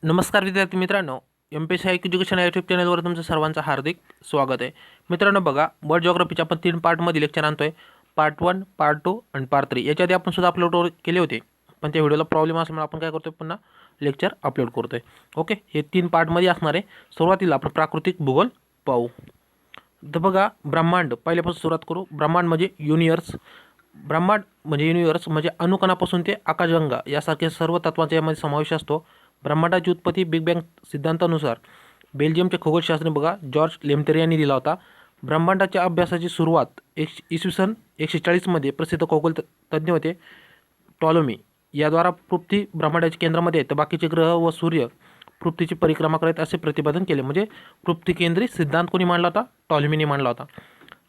नमस्कार विद्यार्थी मित्रांनो, एम-पी-एस-सी एज्युकेशन या यूट्यूब चॅनलवर तुमचं सर्वांचं हार्दिक स्वागत आहे. मित्रांनो बघा, वर्ल्ड जिओग्राफीच्या आपण 3 पार्टमध्ये लेक्चर आणतोय. पार्ट 1, पार्ट 2 आणि पार्ट 3. याच्या आधी आपण सुद्धा अपलोड केले होते, पण त्या व्हिडिओला प्रॉब्लेम असल्यामुळे आपण काय करतोय, पुन्हा लेक्चर अपलोड करतोय. ओके, हे 3 पार्टमध्ये असणार आहे. सुरुवातीला आपण प्राकृतिक भूगोल पाहू. तर बघा, ब्रह्मांड पहिल्यापासून सुरुवात करू. ब्रह्मांड म्हणजे युनिवर्स. ब्रह्मांड म्हणजे युनिवर्स म्हणजे अणुकणापासून ते आकाशगंगा यासारख्या सर्व तत्वांचा यामध्ये समावेश असतो. ब्रह्मांडाची उत्पत्ती बिग बँग सिद्धांतानुसार बेल्जियमचे खगोलशास्त्री बघा जॉर्ज लेम्टेर यांनी दिला होता. ब्रह्मांडाच्या अभ्यासाची सुरुवात इसवी सन 140मध्ये प्रसिद्ध खगोल तज्ज्ञ होते टॉलोमी याद्वारा पृथ्वी ब्रह्मांडाच्या केंद्रामध्ये तर बाकीचे ग्रह व सूर्य पृथ्वीची परिक्रमा करत असे प्रतिपादन केले. म्हणजे पृथ्वी केंद्रित सिद्धांत कोणी मांडला होता? टॉलोमीने मांडला होता.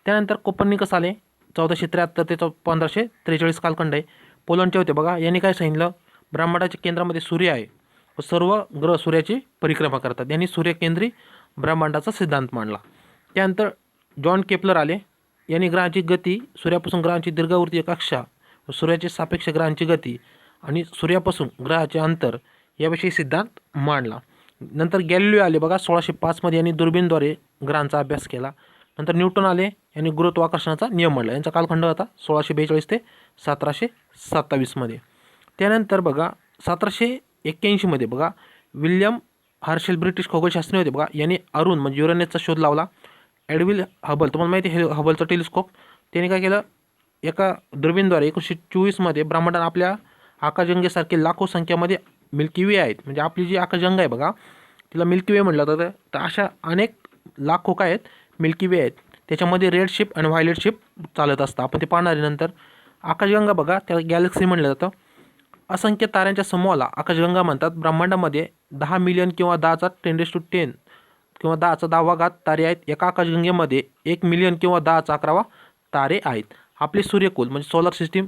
त्यानंतर कोपर्निकस आले 1473 ते 1543 कालखंड आहे. पोलंडचे होते बघा. यांनी काय सांगितलं? ब्रह्मांडाच्या केंद्रामध्ये सूर्य आहे व सर्व ग्रह सूर्याची परिक्रमा करतात. यांनी सूर्यकेंद्री ब्रह्मांडाचा सिद्धांत मांडला. त्यानंतर जॉन केपलर आले. यांनी ग्रहांची गती, सूर्यापासून ग्रहांची दीर्घवृत्तीय कक्षा, सूर्याची सापेक्ष ग्रहांची गती आणि सूर्यापासून ग्रहाचे अंतर याविषयी सिद्धांत मांडला. नंतर गॅलिलिओ आले बघा 1605मध्ये. यांनी दुर्बीणद्वारे ग्रहांचा अभ्यास केला. नंतर न्यूटन आले. यांनी गुरुत्वाकर्षणाचा नियम मांडला. यांचा कालखंड होता 1642 ते 1727मध्ये. त्यानंतर बघा 1781मध्ये बघा विल्यम हार्शेल ब्रिटिश खगोलशास्त्री होते बघा. यांनी अरुण म्हणजे युरेनसचा शोध लावला. एडविन हबल, तुम्हाला माहिती आहे हबलचा टेलिस्कोप, त्याने काय केलं, एका दुर्बीणद्वारे 1924मध्ये ब्रह्मांडात आपल्या आकाशगंगेसारखे लाखो संख्यामध्ये मिल्की वे आहेत. म्हणजे आपली जी आकाशगंगा आहे बघा, तिला मिल्की वे म्हटलं जातं. तर अशा अनेक लाखो काय आहेत, मिल्की वे आहेत. त्याच्यामध्ये रेड शिप आणि व्हायलेट शिप चालत असतं. आपण ते पाहणार आहे नंतर. आकाशगंगा बघा त्याला गॅलेक्सी म्हटलं जातं. असंख्य ताऱ्यांच्या समूहाला आकाशगंगा म्हणतात. ब्रह्मांडामध्ये 10 मिलियन किंवा 1010 किंवा 1010 तारे आहेत. एका आकाशगंगेमध्ये 1 मिलियन किंवा 1011 तारे आहेत. आपले सूर्यकुल म्हणजे सोलर सिस्टीम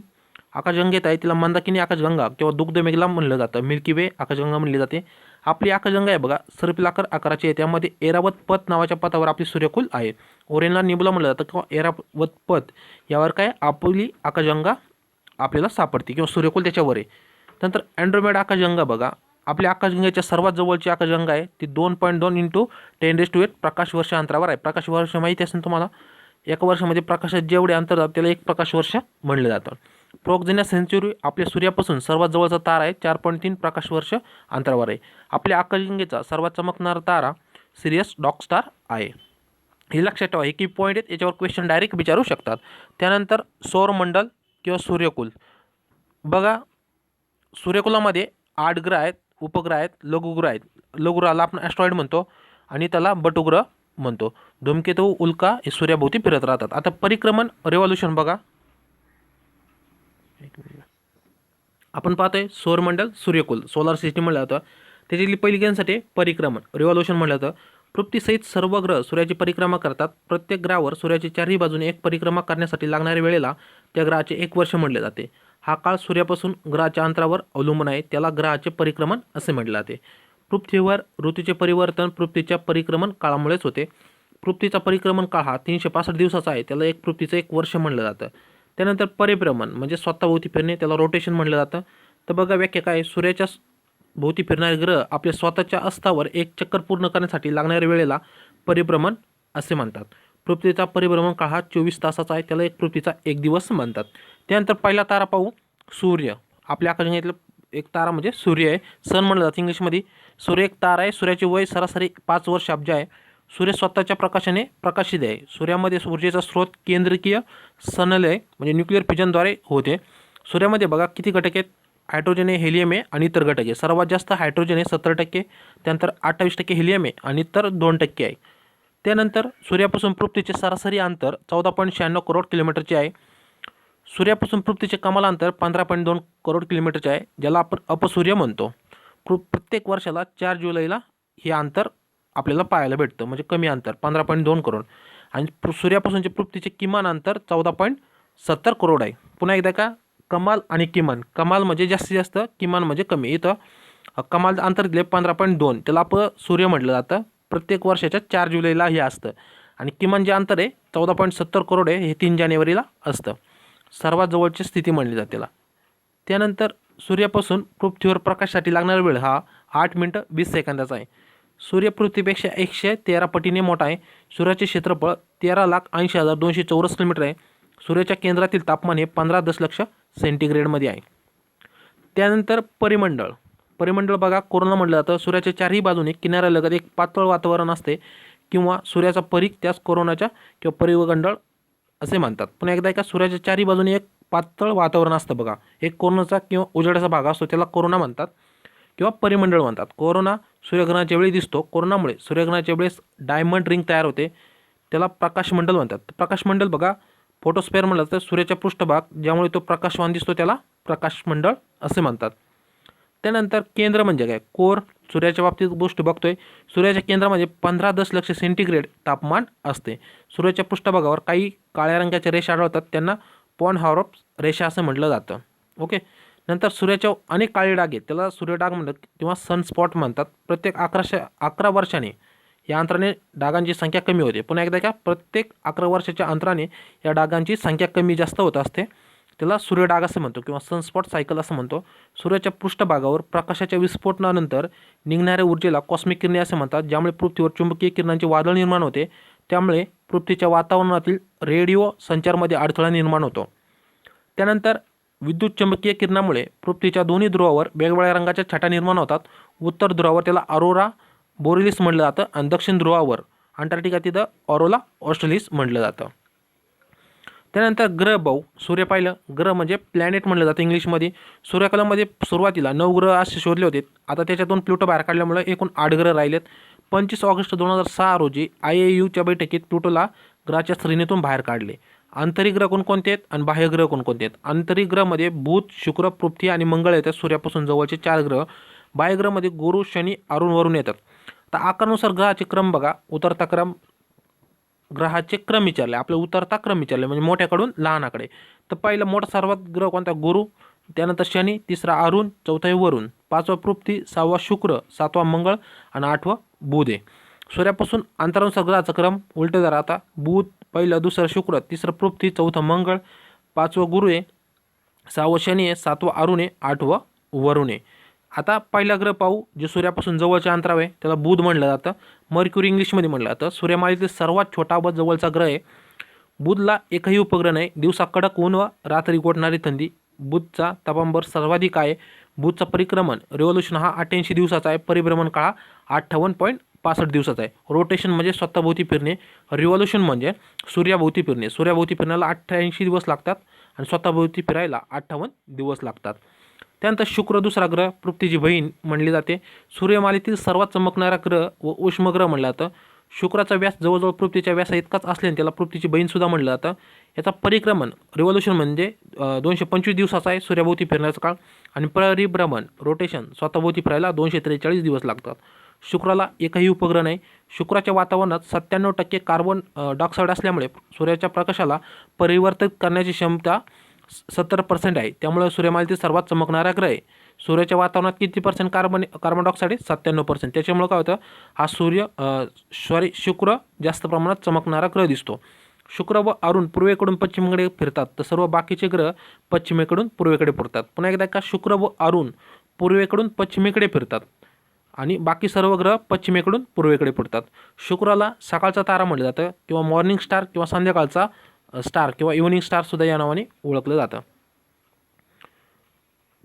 आकाशगंगेत आहे. तिला मंदाकिनी आकाशगंगा किंवा दुग्धमेघला म्हणलं जातं. मिल्की वे आकाशगंगा म्हणली जाते. आपली आकाशगंगा आहे बघा सर्पिलाकार आकाराची आहे. त्यामध्ये एरावत पथ नावाच्या पथावर आपली सूर्यकुल आहे. ओरेनला निबुला म्हणलं जातं किंवा एरावत पथ यावर काय आपली आकाशगंगा आपल्याला सापडते किंवा सूर्यकुल त्याच्यावर आहे. नंतर अँड्रोमेडा आकाशगंगा बघा. आपल्या आकाशगंगेच्या सर्वात जवळची आकाशगंगा आहे ती 2.2 × 10⁸ प्रकाश वर्ष अंतरावर आहे. प्रकाश वर्ष माहिती असेल तुम्हाला. एका वर्षामध्ये प्रकाशात जेवढे अंतर जातं त्याला 1 प्रकाश वर्ष म्हणलं जातं. प्रोक्झेनिया सेंच्युरी आपल्या सूर्यापासून सर्वात जवळचा तारा आहे. 4.3 प्रकाश वर्ष अंतरावर आहे. आपल्या आकाशगंगेचा सर्वात चमकणारा तारा सिरियस डॉग स्टार आहे. हे लक्षात ठेवा. हे की पॉईंट आहेत, याच्यावर क्वेश्चन डायरेक्ट विचारू शकतात. त्यानंतर सौरमंडल किंवा सूर्यकुल बघा. सूर्यकुलामध्ये 8 ग्रह आहेत, उपग्रह आहेत, लघुग्रह आहेत. लघुग्रहाला आपण ॲस्ट्रॉइड म्हणतो आणि त्याला बटुग्रह म्हणतो. धूमकेतू, उल्का हे सूर्याभोवती फिरत राहतात. आता परिक्रमण रेव्होल्यूशन बघा. आपण पाहतोय सौरमंडल, सूर्यकुल, सोलार सिस्टीम म्हणलं जातं. त्याच्यातली पहिली घेण्यासाठी परिक्रमण रेव्होल्यूशन म्हणलं जातं. पृथ्वीसहित सर्व ग्रह सूर्याची परिक्रमा करतात. प्रत्येक ग्रहावर सूर्याची चारही बाजूने एक परिक्रमा करण्यासाठी लागणाऱ्या वेळेला त्या ग्रहाचे 1 वर्ष म्हटले जाते. हा काळ सूर्यापासून ग्रहाच्या अंतरावर अवलंबून आहे. त्याला ग्रहाचे परिक्रमण असे म्हटले जाते. पृथ्वीवर ऋतूचे परिवर्तन पृथ्वीच्या परिक्रमण काळामुळेच होते. पृथ्वीचा परिक्रमण काळ हा 365 दिवसाचा आहे. त्याला पृथ्वीचं 1 वर्ष म्हणलं जातं. त्यानंतर परिभ्रमण म्हणजे स्वतःभोवती फिरणे, त्याला रोटेशन म्हटलं जातं. तर बघा व्याख्या काय, सूर्याच्या भोवती फिरणारे ग्रह आपल्या स्वतःच्या अस्तावर एक चक्कर पूर्ण करण्यासाठी लागणाऱ्या वेळेला परिभ्रमण असे म्हणतात. पृथ्वीचा परिभ्रमण काळ हा 24 तासाचा आहे. त्याला पृथ्वीचा 1 दिवस म्हणतात. त्यानंतर पहिला तारा पाहू, सूर्य. आपल्या आकाशगंगेतलं एक तारा म्हणजे सूर्य आहे. सन म्हणलं जातं इंग्लिशमध्ये. सूर्य एक तारा आहे. सूर्याची वय सरासरी 5 वर्ष अब्ज आहे. सूर्य स्वतःच्या प्रकाशाने प्रकाशित आहे. सूर्यामध्ये ऊर्जेचा स्रोत केंद्रकीय सनलय म्हणजे न्यूक्लिअर फिजनद्वारे होते. सूर्यामध्ये बघा किती घटक आहेत, हायड्रोजन आहे, हेलियम आहे आणि इतर घटक आहे. सर्वात जास्त हायड्रोजन आहे 70%, त्यानंतर 28% हेलियम आहे आणि इतर 2% आहे. त्यानंतर सूर्यापासून पृथ्वीचे सरासरी अंतर 14.96 करोड किलोमीटरचे आहे. सूर्यापासून पृथ्वीचे कमाल अंतर 15.2 करोड किलोमीटरचे आहे, ज्याला आपण अपसूर्य म्हणतो. प्रत्येक वर्षाला 4 जुलैला हे अंतर आपल्याला पाहायला भेटतं, म्हणजे कमी अंतर 15.2 करोड. आणि सूर्यापासूनचे पृथ्वीचे किमान अंतर 14.70 करोड आहे. पुन्हा एकदा का, कमाल आणि किमान. कमाल म्हणजे जास्तीत जास्त, किमान म्हणजे कमी. इथं कमाल अंतर दिले 15.2, त्याला अपसूर्य म्हटलं जातं. प्रत्येक वर्षाच्या 4 जुलैला हे असतं. आणि किमान जे अंतर आहे 14.70 करोड आहे, हे 3 जानेवारीला असतं. सर्वात जवळची स्थिती म्हणली जाते त्याला. त्यानंतर सूर्यापासून पृथ्वीवर प्रकाशासाठी लागणारा वेळ हा 8 मिनिटं 20 सेकंदाचा आहे. सूर्य पृथ्वीपेक्षा 113 पटीने मोठा आहे. सूर्याचे क्षेत्रफळ 13,80,200 चौरस किलोमीटर आहे. सूर्याच्या केंद्रातील तापमान हे 15 दशलक्ष सेंटीग्रेडमध्ये आहे. त्यानंतर परिमंडळ. परिमंडळ बघा, कोरोना म्हटलं जातं. सूर्याच्या चारही बाजूने किनाऱ्यालगत एक पातळ वातावरण असते किंवा सूर्याचा परीघ, त्यास कोरोनाच्या किंवा परिमंडळ असे म्हणतात. पुन्हा एकदा एका सूर्याच्या चारही बाजूने एक पातळ वातावरण असतं बघा. एक कोरोनाचा किंवा उजेडाचा भाग असतो, त्याला कोरोना म्हणतात किंवा परिमंडळ म्हणतात. कोरोना सूर्यग्रहणाच्या वेळी दिसतो. कोरोनामुळे सूर्यग्रहणाच्या वेळेस डायमंड रिंग तयार होते, त्याला प्रकाशमंडल म्हणतात. प्रकाशमंडल बघा, फोटोस्फेअर म्हटलं तर सूर्याचा पृष्ठभाग ज्यामुळे तो प्रकाशवान दिसतो त्याला प्रकाशमंडळ असे म्हणतात. त्यानंतर केंद्र म्हणजे काय? कोर. सूर्याच्या बाबतीत गोष्ट बघतोय. सूर्याच्या केंद्रामध्ये 15 दशलक्ष सेंटीग्रेड तापमान असते. सूर्याच्या पृष्ठभागावर काही काळ्या रंगाच्या रेषा आढळतात, त्यांना पॉनहॉरप रेषा असं म्हटलं जातं. ओके. नंतर सूर्याच्या अनेक काळे डाग आहेत, त्याला सूर्यडाग म्हणतात किंवा सनस्पॉट म्हणतात. प्रत्येक 11 वर्षाने या अंतराने डागांची संख्या कमी होते. पुन्हा एकदा का, प्रत्येक 11 वर्षाच्या अंतराने या डागांची संख्या कमी जास्त होत असते, त्याला सूर्यडाग असं म्हणतो किंवा सनस्पॉट सायकल असं म्हणतो. सूर्याच्या पृष्ठभागावर प्रकाशाच्या विस्फोटनानंतर निघणाऱ्या ऊर्जेला कॉस्मिक किरणे असे म्हणतात, ज्यामुळे पृथ्वीवर चुंबकीय किरणांचे वादळ निर्माण होते. त्यामुळे पृथ्वीच्या वातावरणातील रेडिओ संचारमध्ये अडथळा निर्माण होतो. त्यानंतर विद्युत चुंबकीय किरणामुळे पृथ्वीच्या दोन्ही ध्रुवावर वेगवेगळ्या रंगाच्या छटा निर्माण होतात. उत्तर ध्रुवावर त्याला अरोरा बोरिलिस म्हटलं जातं आणि दक्षिण ध्रुवावर अंटार्क्टिका तिथं ऑरोला ऑस्ट्रेलिस म्हटलं जातं. त्यानंतर ग्रह भाऊ. सूर्य पाहिलं, ग्रह म्हणजे प्लॅनेट म्हटलं जातं इंग्लिशमध्ये. सूर्यकलामध्ये सुरुवातीला 9 ग्रह असे शोधले होते. आता त्याच्यातून प्लुटो बाहेर काढल्यामुळे एकूण 8 ग्रह राहिलेत. 25 ऑगस्ट 2006 रोजी IAUच्या बैठकीत प्लुटोला ग्रहाच्या श्रेणीतून बाहेर काढले. आंतरिक ग्रह कोणकोणते आहेत आणि बाह्य ग्रह कोणकोणते आहेत? आंतरिक ग्रहमध्ये बुध, शुक्र, पृथ्वी आणि मंगळ येतात, सूर्यापासून जवळचे 4 ग्रह. बाह्य ग्रहमध्ये गुरु, शनी, अरुण, वरुण येतात. तर आकारानुसार ग्रहाचे क्रम बघा. उतरता क्रम, ग्रहाचे क्रम विचारले, आपले उतरता क्रम विचारले म्हणजे मोठ्याकडून लहानाकडे. तर पहिला मोठा सर्वात ग्रह कोणता? गुरु. त्यानंतर शनी, तिसरा अरुण, चौथा वरुण, पाचवा पृथ्वी, 6वा शुक्र, 7वा मंगळ आणि 8वा बुध आहे. सूर्यापासून अंतरानुसार ग्रहाचा क्रम उलटे जरा. आता बुध पहिलं, दुसरं शुक्र, तिसरं पृथ्वी, चौथं मंगळ, 5वं गुरु आहे, 6वं शनी आहे, 7वं अरुण आहे, 8वं वरुण आहे. आता पहिला ग्रह पाहू, जे सूर्यापासून जवळचे अंतराव आहे, त्याला बुध म्हटलं जातं. मर्क्युरी इंग्लिशमध्ये म्हटलं जातं. सूर्यमालेतील सर्वात छोटा व जवळचा ग्रह आहे. बुधला एकही उपग्रह नाही. दिवसा कडक ऊन व रात्री गोठणारी थंडी. बुधचा तापमानभर सर्वाधिक आहे. बुधचा परिक्रमण रिव्हॉल्युशन हा 88 दिवसाचा आहे. परिभ्रमण काळ 58.65 दिवसाचा आहे. रोटेशन म्हणजे स्वतःभोवती फिरणे. रिव्हॉल्युशन म्हणजे सूर्याभोवती फिरणे. सूर्याभोवती फिरण्याला 88 दिवस लागतात आणि स्वतःभोवती फिरायला 58 दिवस लागतात. त्यानंतर शुक्र दुसरा ग्रह, पृथ्वीची बहीण म्हणली जाते. सूर्यमालेतील सर्वात चमकणारा ग्रह व उष्मग्रह म्हटलं जातं. शुक्राचा व्यास जवळजवळ पृथ्वीच्या व्यासा इतकाच असल्याने त्याला पृथ्वीची बहीणसुद्धा म्हटलं जातं. याचा परिक्रमण रिव्हॉल्युशन म्हणजे 225 दिवसाचा आहे सूर्याभोवती फिरण्याचा काळ, आणि परिभ्रमण रोटेशन स्वतःभोवती फिरायला 243 दिवस लागतात. शुक्राला एकही उपग्रह नाही. शुक्राच्या वातावरणात 97% कार्बन डायऑक्साईड असल्यामुळे सूर्याच्या प्रकाशाला परिवर्तित करण्याची क्षमता 70% आहे. त्यामुळे सूर्यमालेतील सर्वात चमकणारा ग्रह आहे. सूर्याच्या वातावरणात किती पर्सेंट कार्बन डायऑक्साईड आहे? 97%. त्याच्यामुळे काय होतं, हा शुक्र जास्त प्रमाणात चमकणारा ग्रह दिसतो. शुक्र व अरुण पूर्वेकडून पश्चिमेकडे फिरतात, तर सर्व बाकीचे ग्रह पश्चिमेकडून पूर्वेकडे फिरतात. पुन्हा एकदा का, शुक्र व अरुण पूर्वेकडून पश्चिमेकडे फिरतात आणि बाकी सर्व ग्रह पश्चिमेकडून पूर्वेकडे फिरतात. शुक्राला सकाळचा तारा म्हटलं जातं किंवा मॉर्निंग स्टार किंवा संध्याकाळचा स्टार किंवा इव्हनिंग स्टार सुद्धा या नावाने ओळखलं जातं.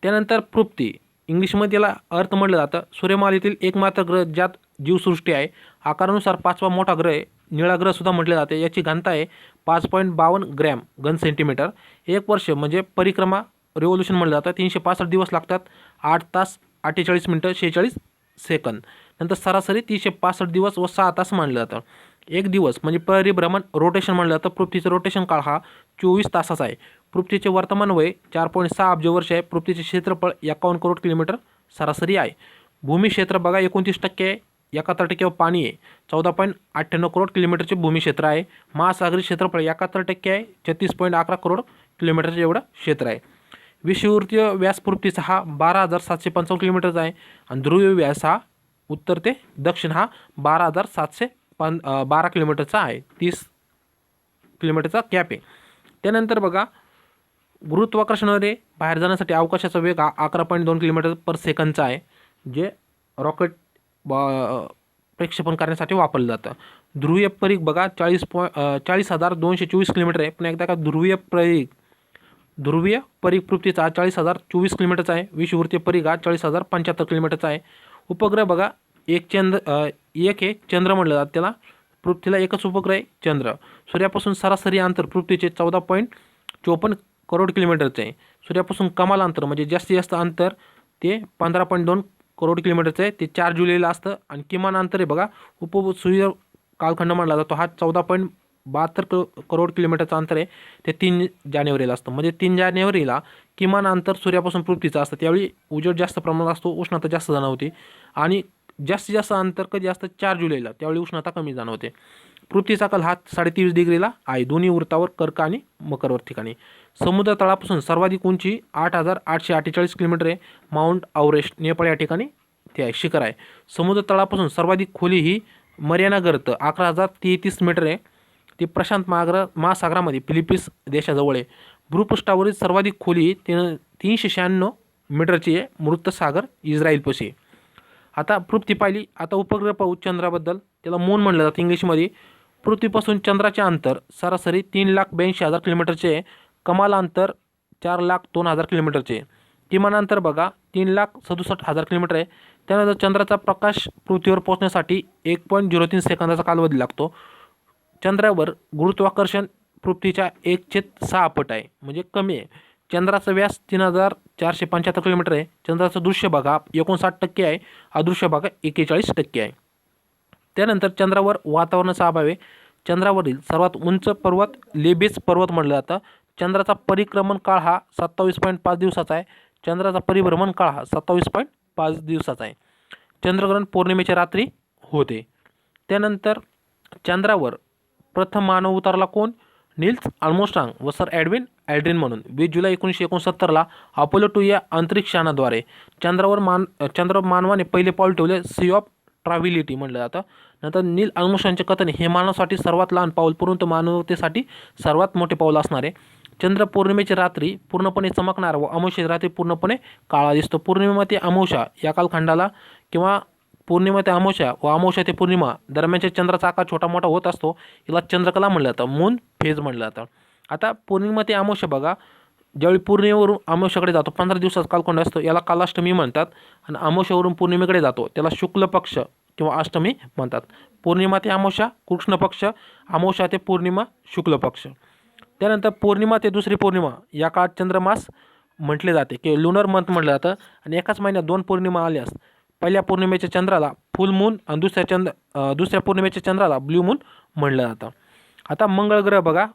त्यानंतर पृथ्वी, इंग्लिशमध्ये याला अर्थ म्हटलं जातं. सूर्यमालेतील एकमात्र ग्रह ज्यात जीवसृष्टी आहे. आकारानुसार 5वा मोठा ग्रह आहे. निळा ग्रह सुद्धा म्हटले जाते. याची घनता आहे 5.52 ग्रॅम घन सेंटीमीटर. 1 वर्ष म्हणजे परिक्रमा रिव्हॉल्युशन म्हटलं जातं. 365 दिवस लागतात. 8 तास 48 मिनिटं 46 सेकंद. नंतर सरासरी 365 दिवस व 6 तास मानलं जातं. 1 दिवस म्हणजे परिभ्रमण रोटेशन म्हटलं जातं. पृथ्वीचं रोटेशन काळ हा 24 तासाचा आहे. पृथ्वीचे वर्तमान वय 4.6 अब्ज वर्ष आहे. पृथ्वीचे क्षेत्रफळ 51 करोड किलोमीटर सरासरी आहे. भूमी क्षेत्र बघा 29% आहे. 71% पाणी आहे. 14.98 करोड किलोमीटरचे भूमी क्षेत्र आहे. महासागरी क्षेत्रफळ 71% आहे. 36.11 करोड किलोमीटरचे एवढं क्षेत्र आहे. विषुववृत्तीय व्यास पृथ्वीचा हा 12,755 किलोमीटरचा आहे आणि ध्रुवीय व्यास हा उत्तर ते दक्षिण हा 12,712 किलोमीटरचा आहे. 30 किलोमीटरचा गॅप आहे. त्यानंतर बघा, गुरुत्वाकर्षणाद्वारे बाहेर जाण्यासाठी अवकाशाचा वेग हा 11.2 किलोमीटर पर सेकंदचा आहे, जे रॉकेट प्रक्षेपण करण्यासाठी वापरलं जातं. ध्रुवीय परीघ बघा 40,224 किलोमीटर आहे. पण एकदा का ध्रुवीय परीघ पृथ्वीचा 40,024 किलोमीटरचा आहे. विषुववृत्तीय परीघ हा 40,075 किलोमीटरचा आहे. उपग्रह बघा एक हे चंद्र म्हटलं जातं त्याला. पृथ्वीला एकच उपग्रह आहे चंद्र. सूर्यापासून सरासरी अंतर पृथ्वीचे 14.54 करोड किलोमीटरचे आहे. सूर्यापासून कमाल अंतर म्हणजे जास्तीत जास्त अंतर ते 15.2 करोड किलोमीटरचं आहे. ते 4 जुलैला असतं. आणि किमान अंतर आहे बघा उपसूर्य कालखंड मानला जातो हा 14.72 करोड किलोमीटरचं अंतर आहे. ते 3 जानेवारीला असतं. म्हणजे 3 जानेवारीला किमान अंतर सूर्यापासून पृथ्वीचं असतं. त्यावेळी उजेड जास्त प्रमाणात असतो, उष्णता जास्त जाणवते. आणि जास्तीत जास्त अंतर कधी असतं 4 जुलैला, त्यावेळी उष्णता कमी जाणवते. पृथ्वीचा कल हा 23.5 डिग्रीला आहे दोन्ही वृत्तावर, कर्क आणि मकरवर ठिकाणी. समुद्र तळापासून सर्वाधिक उंची 8,848 किलोमीटर आहे. माउंट एव्हरेस्ट नेपाळ या ठिकाणी ते आहे, शिखर आहे. समुद्र तळापासून सर्वाधिक खोली ही मरियाना गर्त 11,033 मीटर आहे. ती प्रशांत महासागरामध्ये फिलिपिन्स देशाजवळ आहे. भूपृष्ठावरील सर्वाधिक खोली 396 मीटरची आहे. मृत सागर इस्रायलपाशी आहे. आता पृथ्वी पाहिली. आता उपग्रह पाहू चंद्राबद्दल. त्याला मून म्हणलं जातं इंग्लिशमध्ये. पृथ्वीपासून चंद्राचे अंतर सरासरी 3,82,000 किलोमीटरचे आहे. कमाल अंतर 4,02,000 किलोमीटरचे आहे. किमान अंतर बघा 3,67,000 किलोमीटर आहे. त्यानंतर चंद्राचा प्रकाश पृथ्वीवर पोहोचण्यासाठी 1.03 सेकंदाचा कालावधी लागतो. चंद्रावर गुरुत्वाकर्षण पृथ्वीच्या 1/6 पट आहे, म्हणजे कमी आहे. चंद्राचा व्यास 3,475 किलोमीटर आहे. चंद्राचं दृश्य भाग हा 59% आहे. अदृश्य भाग 41% आहे. त्यानंतर चंद्रावर वातावरणाचा अभाव आहे. चंद्रावरील सर्वात उंच पर्वत लेबेस पर्वत म्हटलं जातं. चंद्राचा परिक्रमण काळ हा 27.5 दिवसाचा आहे. चंद्राचा परिभ्रमण काळ हा 27.5 दिवसाचा आहे. चंद्रग्रहण पौर्णिमेच्या रात्री होते. त्यानंतर चंद्रावर प्रथम मानव उतरला कोण? नील्स आर्मस्ट्राँग व सर एडविन ॲल्ड्रिन म्हणून 20 जुलै 1969ला अपोलो 2 या अंतरिक्षयानाद्वारे चंद्रावर मानवाने पहिले पाऊल ठेवले. सी ऑफ ट्रॅव्हिलिटी म्हटलं जातं. नंतर नील आर्मस्ट्राँगचे कथन हे मानवासाठी सर्वात लहान पाऊल, परंतु मानवतेसाठी सर्वात मोठे पाऊल असणार आहे. चंद्र पौर्णिमेची रात्री पूर्णपणे चमकणार व अमावस्येची रात्री पूर्णपणे काळा दिसतो. पौर्णिमा ते अमावस्या या कालखंडाला किंवा पौर्णिमा ते अमावस्या व अमावस्या ते पौर्णिमा दरम्यानच्या चंद्राचा आकार छोटा मोठा होत असतो. याला चंद्रकला म्हटलं जातं, मून फेज म्हटलं जातं. आता पौर्णिमा ते अमावस्या बघा, ज्यावेळी पौर्णिमेवरून अमावस्याकडे जातो 15 दिवसाचा कालखंड असतो, याला कालाष्टमी म्हणतात. आणि अमावस्यावरून पौर्णिमेकडे जातो त्याला शुक्ल पक्ष किंवा अष्टमी म्हणतात. पौर्णिमा ते अमावस्या कृष्ण पक्ष, अमावस्या ते पौर्णिमा शुक्ल पक्ष. त्यानंतर पौर्णिमा ते दुसरी पौर्णिमा या काळात चंद्रमास म्हटले जाते की लुनर मंथ म्हटलं जातं. आणि एकाच महिन्यात 2 पौर्णिमा आल्यास पहिल्या पौर्णिमेच्या चंद्राला फुल मून आणि दुसऱ्या पौर्णिमेच्या चंद्राला ब्ल्यू मून म्हटलं जातं. आता मंगळ ग्रह बघा,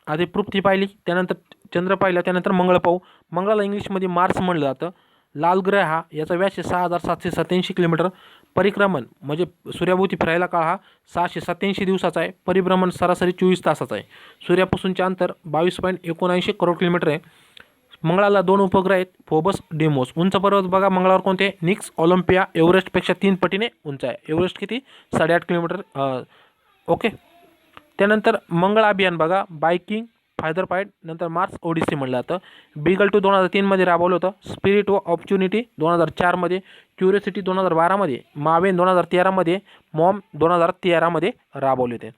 आधी पृथ्वी पाहिली, त्यानंतर चंद्र पाहिला, त्यानंतर मंगळ पाहू. मंगळाला इंग्लिशमध्ये मार्स म्हटलं जातं. लाल ग्रह हा याचा व्यास 6,787 किलोमीटर. परिक्रमण म्हणजे सूर्याभोवती फिरायला काळ हा 687 दिवसाचा आहे. परिभ्रमण सरासरी 24 तासाचा आहे. सूर्यापासूनचे अंतर 22.79 करोड किलोमीटर आहे. मंगळाला 2 उपग्रह आहेत, फोबस डेमोस. उंच पर्वत बघा मंगळावर कोणते? निक्स, ऑलिम्पिया. एव्हरेस्टपेक्षा 3 पटीने उंच आहे. एव्हरेस्ट किती? 8.5 किलोमीटर. ओके. त्यानंतर मंगळ अभियान बघा, बायकिंग, फायदरपाईड, नंतर मार्स ओडिसी म्हटलं जातं. बिगल 2 2003 मध्ये राबवलं होतं. स्पिरिट व ऑपॉर्च्युनिटी 2004 मध्ये, क्युरियोसिटी 2012 मध्ये, मावेन 2013 मध्ये, मॉम 2013 मध्ये राबवले होते.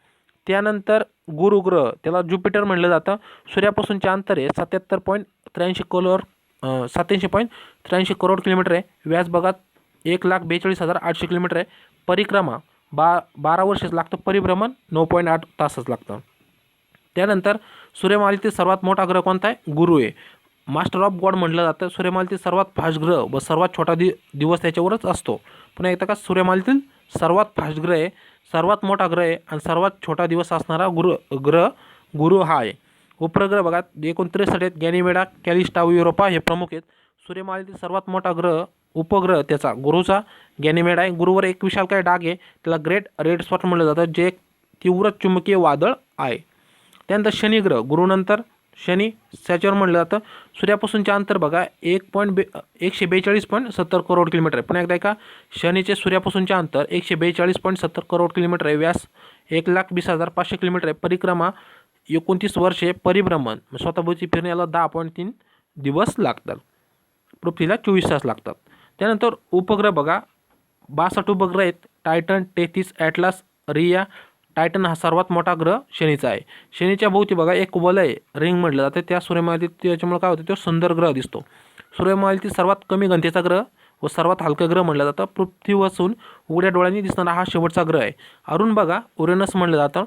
त्यानंतर गुरु ग्रह, त्याला ज्युपिटर म्हटलं जातं. सूर्यापासूनचे अंतर आहे 87.83 करोड किलोमीटर आहे. व्यास बघा 1,42,800 किलोमीटर आहे. परिक्रमा 12 वर्षच लागतं. परिभ्रमण 9.8 तासच लागतं. त्यानंतर सूर्यमालेतील सर्वात मोठा ग्रह कोणता आहे? गुरु आहे. मास्टर ऑफ गॉड म्हटलं जातं. सूर्यमालेतील सर्वात फास्ट ग्रह व सर्वात छोटा दिवस त्याच्यावरच असतो. पुन्हा एकदा का सूर्यमालेतील सर्वात फास्ट ग्रह आहे, सर्वात मोठा ग्रह आहे आणि सर्वात छोटा दिवस असणारा ग्रह गुरु हा आहे. उपग्रह बघा 29 आहेत. गॅनिमेडा, कॅलिस्टा व युरोपा हे प्रमुख आहेत. सूर्यमालेतील सर्वात मोठा उपग्रह त्याचा गुरुचा गॅनिमेडा आहे. गुरुवर एक विशालकाय डाग आहे, त्याला ग्रेट रेड स्पॉट म्हटलं जातं, जे एक तीव्र चुंबकीय वादळ आहे. त्यानंतर शनी ग्रह, गुरुनंतर शनी सॅच्युर म्हटलं जातं. सूर्यापासूनचे अंतर बघा 142.70 करोड किलोमीटर आहे. पुन्हा एकदा का शनीचे सूर्यापासूनचे अंतर 142.70 करोड किलोमीटर आहे. व्यास 1,20,500 किलोमीटर आहे. परिक्रमा 29 वर्षे परिभ्रमण, स्वतःभोवती फिरण्याला 10.3 दिवस लागतात. पृथ्वीला 24 तास लागतात. त्यानंतर उपग्रह बघा, 62 उपग्रह आहेत. Titan, Tethys, Atlas, Rhea. Titan हा सर्वात मोठा ग्रह शनीचा आहे. शनीच्या भोवती बघा एक वलय रिंग म्हटलं जातं. त्या सूर्यमालेत त्याच्यामुळे काय होतं, तो सुंदर ग्रह दिसतो. सूर्यमालेतील सर्वात कमी घनतेचा ग्रह व सर्वात हलका ग्रह म्हटलं जातं. पृथ्वीपासून उघड्या डोळ्यांनी दिसणारा हा शेवटचा ग्रह आहे. अरुण बघा, उरेनस म्हटलं जातं.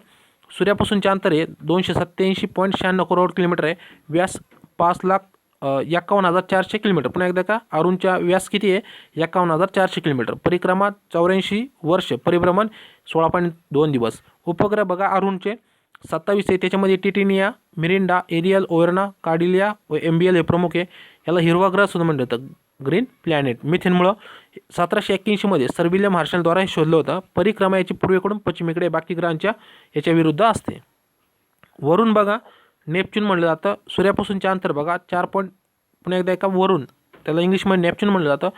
सूर्यापासूनचे अंतर आहे 287.96 करोड किलोमीटर आहे. व्यास 5,51,400 किलोमीटर. पुन्हा एकदा का, अरुणच्या व्यास किती आहे, 51,400 किलोमीटर. परिक्रमा 84 वर्ष, परिभ्रमण 16.2 दिवस. उपग्रह बघा अरुणचे 27 आहे. त्याच्यामध्ये टिटेनिया, मिरिंडा, एरियल, ओयर्ना, कार्डिलिया व MBL हे प्रमुख आहे. याला हिरवा ग्रह सुद्धा म्हणलं जातं, ग्रीन प्लॅनेट. मिथेनमुळं 1781 मध्ये सर विल्यम मार्शलद्वारा हे शोधलं होतं. परिक्रमा याची पूर्वेकडून पश्चिमेकडे बाकी ग्रहांच्या याच्या विरुद्ध असते. वरून बघा नेपच्यून म्हणलं जातं. सूर्यापासूनचे अंतर बघा 4. पुन्हा एकदा एका वरून, त्याला इंग्लिशमध्ये नेपच्यून म्हणलं जातं.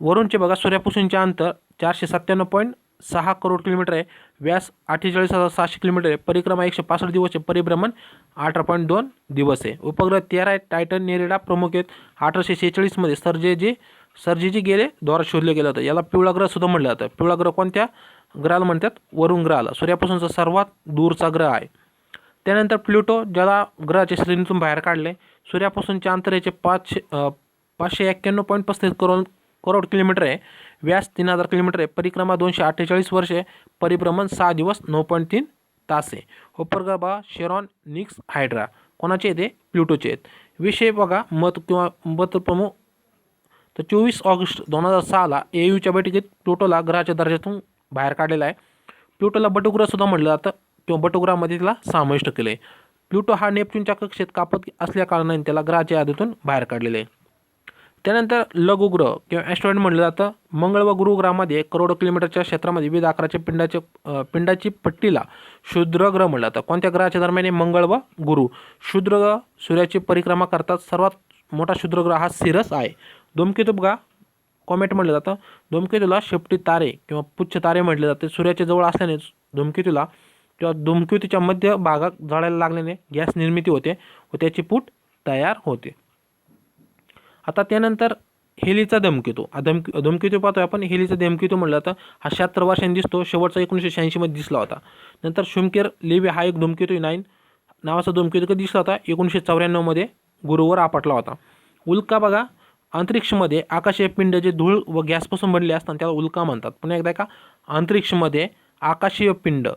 वरूनचे बघा सूर्यापासूनचे अंतर 497.6 करोड किलोमीटर आहे. व्यास 48,700 किलोमीटर आहे. परिक्रमा 165 दिवस आहे. परिभ्रमण 18.2 दिवस आहे. उपग्रह 13 आहेत. टायटन, नेरिडा प्रमुख आहेत. 1846 मध्ये सर्जेजी गेले द्वारा शोधलं गेलं होतं. याला पिवळा ग्रह सुद्धा म्हटलं जातं. पिवळा ग्रह कोणत्या ग्रहाला म्हणतात, वरुण ग्रहाला. सूर्यापासूनचा सर्वात दूरचा ग्रह आहे. त्यानंतर प्लुटो, ज्याला ग्रहाच्या श्रेणीतून बाहेर काढले. सूर्यापासूनच्या अंतर याचे 591.35 करोड किलोमीटर आहे. व्यास 3000 किलोमीटर आहे. परिक्रमा 248 वर्ष आहे. परिभ्रमण 6 दिवस 9.3 तास आहे. उपग्रह बघा शेरॉन, निक्स, हायड्रा. कोणाचे आहेत, प्लुटोचे आहेत. विषय बघा मत प्रमुख. तर 24 ऑगस्ट 2006ला AUच्या बैठकीत प्लुटोला ग्रहाच्या दर्जातून बाहेर काढलेला आहे. प्लुटोला बटुग्रह सुद्धा म्हटलं जातं किंवा बटुग्रहामध्ये त्याला समाविष्ट केलं आहे. प्लुटो हा नेपच्यूनच्या कक्षेत कापत असल्याकारणाने त्याला ग्रहाच्या यादीतून बाहेर काढलेले आहे. त्यानंतर लघुग्रह किंवा ॲस्ट्रॉइड म्हटलं जातं. मंगळ व गुरु ग्रहामध्ये करोडो किलोमीटरच्या क्षेत्रामध्ये विविध आकाराच्या पिंडाची पट्टीला क्षुद्रग्रह म्हटलं जातं. कोणत्या ग्रहाच्या दरम्यान, मंगळ व गुरु. क्षुद्रग्रह सूर्याची परिक्रमा करतात. सर्वात मोठा क्षुद्रग्रह हा सिरस आहे. धूमकेतू बघा कॉमेट म्हटलं जातं. धूमकेतूला शेपटी तारे किंवा पुच्छ तारे म्हटले जाते. सूर्याच्या जवळ असल्याने धूमकेतूला किंवा धूमकेतूच्या मध्य भागात जळायला लागल्याने गॅस निर्मिती होते व त्याची पूट तयार होते. आता त्यानंतर हेलीचा धूमकेतू. धूमकेतू पाहतोय आपण. हेलीचा धूमकेतू म्हटलं जातं. हा 76 वर्षांनी दिसतो. शेवटचा 1986 मध्ये दिसला होता. नंतर शुमकेर लिव्ही हा एक धूमकेतू 9 नावाचा धूमकेतू कधी दिसला होता, 1994 मध्ये गुरुवर आपटला होता. उल्का बघा, अंतरिक्षमध्ये आकाशीय पिंड जे धूळ व गॅसपासून बनले असतात त्याला उल्का म्हणतात. पुन्हा एकदा का, अंतरिक्षमध्ये आकाशीय पिंड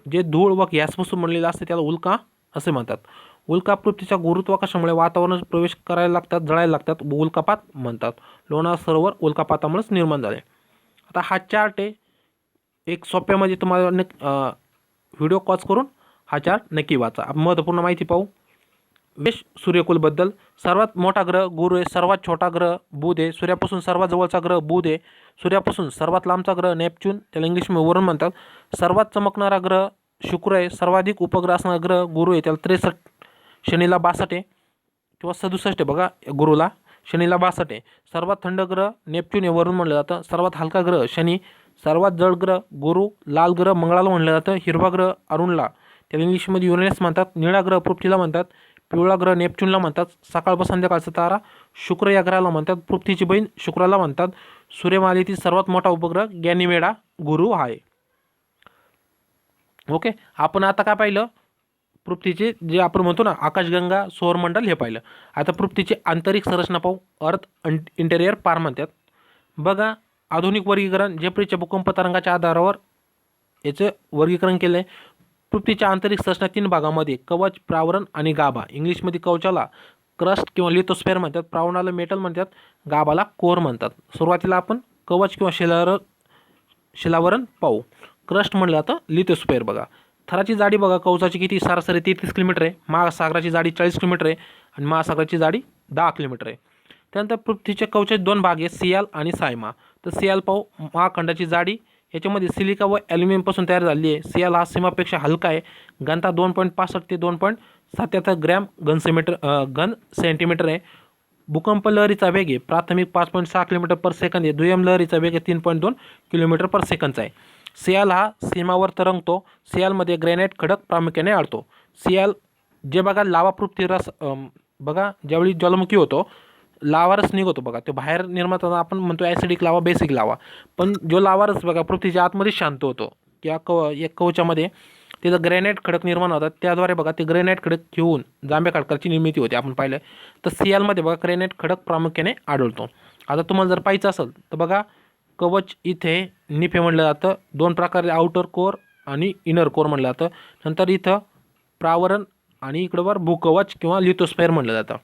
जे धूळ व गॅसपासून बनलेलं असते त्याला उल्का असे म्हणतात. उल्का पृथ्वीच्या गुरुत्वाकर्षणामुळे वातावरणात प्रवेश करायला लागतात, जळायला लागतात, उल्कापात म्हणतात. लोणार सरोवर उल्कापातामुळेच निर्माण झाले. आता हा चार्ट आहे एक सोप्यामध्ये, तुम्हाला व्हिडिओ कॉज करून हा चार्ट नक्की वाचा. महत्त्वपूर्ण माहिती पाहू. मेष सूर्यकुलबद्दल. सर्वात मोठा ग्रह गुरु आहे. सर्वात छोटा ग्रह बुध आहे. सूर्यापासून सर्वात जवळचा ग्रह बुध आहे. सूर्यापासून सर्वात लांबचा ग्रह नेपच्यून, त्याला इंग्लिशमध्ये वरुण म्हणतात. सर्वात चमकणारा ग्रह शुक्र आहे. सर्वाधिक उपग्रह असणारा ग्रह गुरु आहे, त्याला 63. शनीला 62 आहे किंवा 67 आहे बघा गुरुला. शनीला 62 आहे. सर्वात थंड ग्रह नेपच्यून आहे, वरुण म्हणलं जातं. सर्वात हलका ग्रह शनी. सर्वात जड ग्रह गुरु. लाल ग्रह मंगळाला म्हणलं जातं. हिरवा ग्रह अरुणला, त्याला इंग्लिशमध्ये युरेनस म्हणतात. निळा ग्रह पृथ्वीला म्हणतात. पिवळा ग्रह नेपच्यूनला म्हणतात. सकाळ व संध्याकाळचा तारा शुक्र या ग्रहाला म्हणतात. पृथ्वीची बहीण शुक्राला म्हणतात. सूर्यमालेतील सर्वात मोठा उपग्रह गॅनिमेडा गुरु आहे. ओके, आपण आता काय पाहिलं, पृथ्वीचे जे आपण म्हणतो ना आकाशगंगा, सौरमंडल हे पाहिलं. आता पृथ्वीची आंतरिक संरचना पाहू. अर्थ इंटेरियर पार म्हणतात. बघा आधुनिक वर्गीकरण जेफ्रीच्या भूकंप तरंगाच्या आधारावर याचं वर्गीकरण केलं आहे. पृथ्वीच्या आंतरिक संरचना 3 भागामध्ये कवच, प्रावरण आणि गाभा. इंग्लिशमध्ये कवचाला क्रस्ट किंवा लिथोस्फेअर म्हणतात. प्रावरणाला मेटल म्हणतात. गाभाला कोर म्हणतात. सुरुवातीला आपण कवच किंवा शिलावरण पाहू. क्रस्ट म्हटलं जातं लिथोस्फेअर. बघा थराची जाडी बघा कवचाची किती, सरासरी 33 किलोमीटर आहे. महासागराची जाडी 40 किलोमीटर आहे आणि महासागराची जाडी 10 किलोमीटर आहे. त्यानंतर पृथ्वीच्या कवचाचे 2 भाग आहेत, सियाल आणि सायमा. तर सियाल पाहू. महाखंडाची जाडी याच्यामध्ये सिलिका व ॲल्युमिनियमपासून तयार झाली आहे. सियाल हा सीमापेक्षा हलका आहे. घनता 2.65 ते 2.77 ग्रॅम घन सेंटीमीटर आहे. भूकंप लहरीचा वेग आहे प्राथमिक 5.6 किलोमीटर पर सेकंद आहे. दुय्यम लहरीचा वेग आहे 3.2 किलोमीटर पर सेकंदचा आहे. सियाल हा सीमावर तरंगतो. सियालमध्ये ग्रॅनाइट खडक प्रामुख्याने आढळतो. सियाल जे बघा लावाप्रूफ रस बघा ज्यावेळी ज्वालामुखी होतो लावारस निघतो बघा, तो बाहेर निर्माण होताना आपण म्हणतो ॲसिडिक लावा, बेसिक लावा, पण जो लावारस बघा पृथ्वीच्या आतमध्ये शांत होतो या एक कवचामध्ये तिथं ग्रॅनाइट खडक निर्माण होतात, त्याद्वारे बघा ते ग्रॅनाइट खडक घेऊन जांभ्या खडकाची निर्मिती होते आपण पाहिलं. तर सियालमध्ये बघा ग्रॅनाइट खडक प्रामुख्याने आढळतो. आता तुम्हाला जर पाहायचं असेल तर बघा कवच इथे निफे म्हटलं जातं, दोन प्रकारे आउटर कोर आणि इनर कोर म्हटलं जातं. नंतर इथं प्रावरण आणि इकडं भूकवच किंवा लिथोस्फेअर म्हटलं जातं.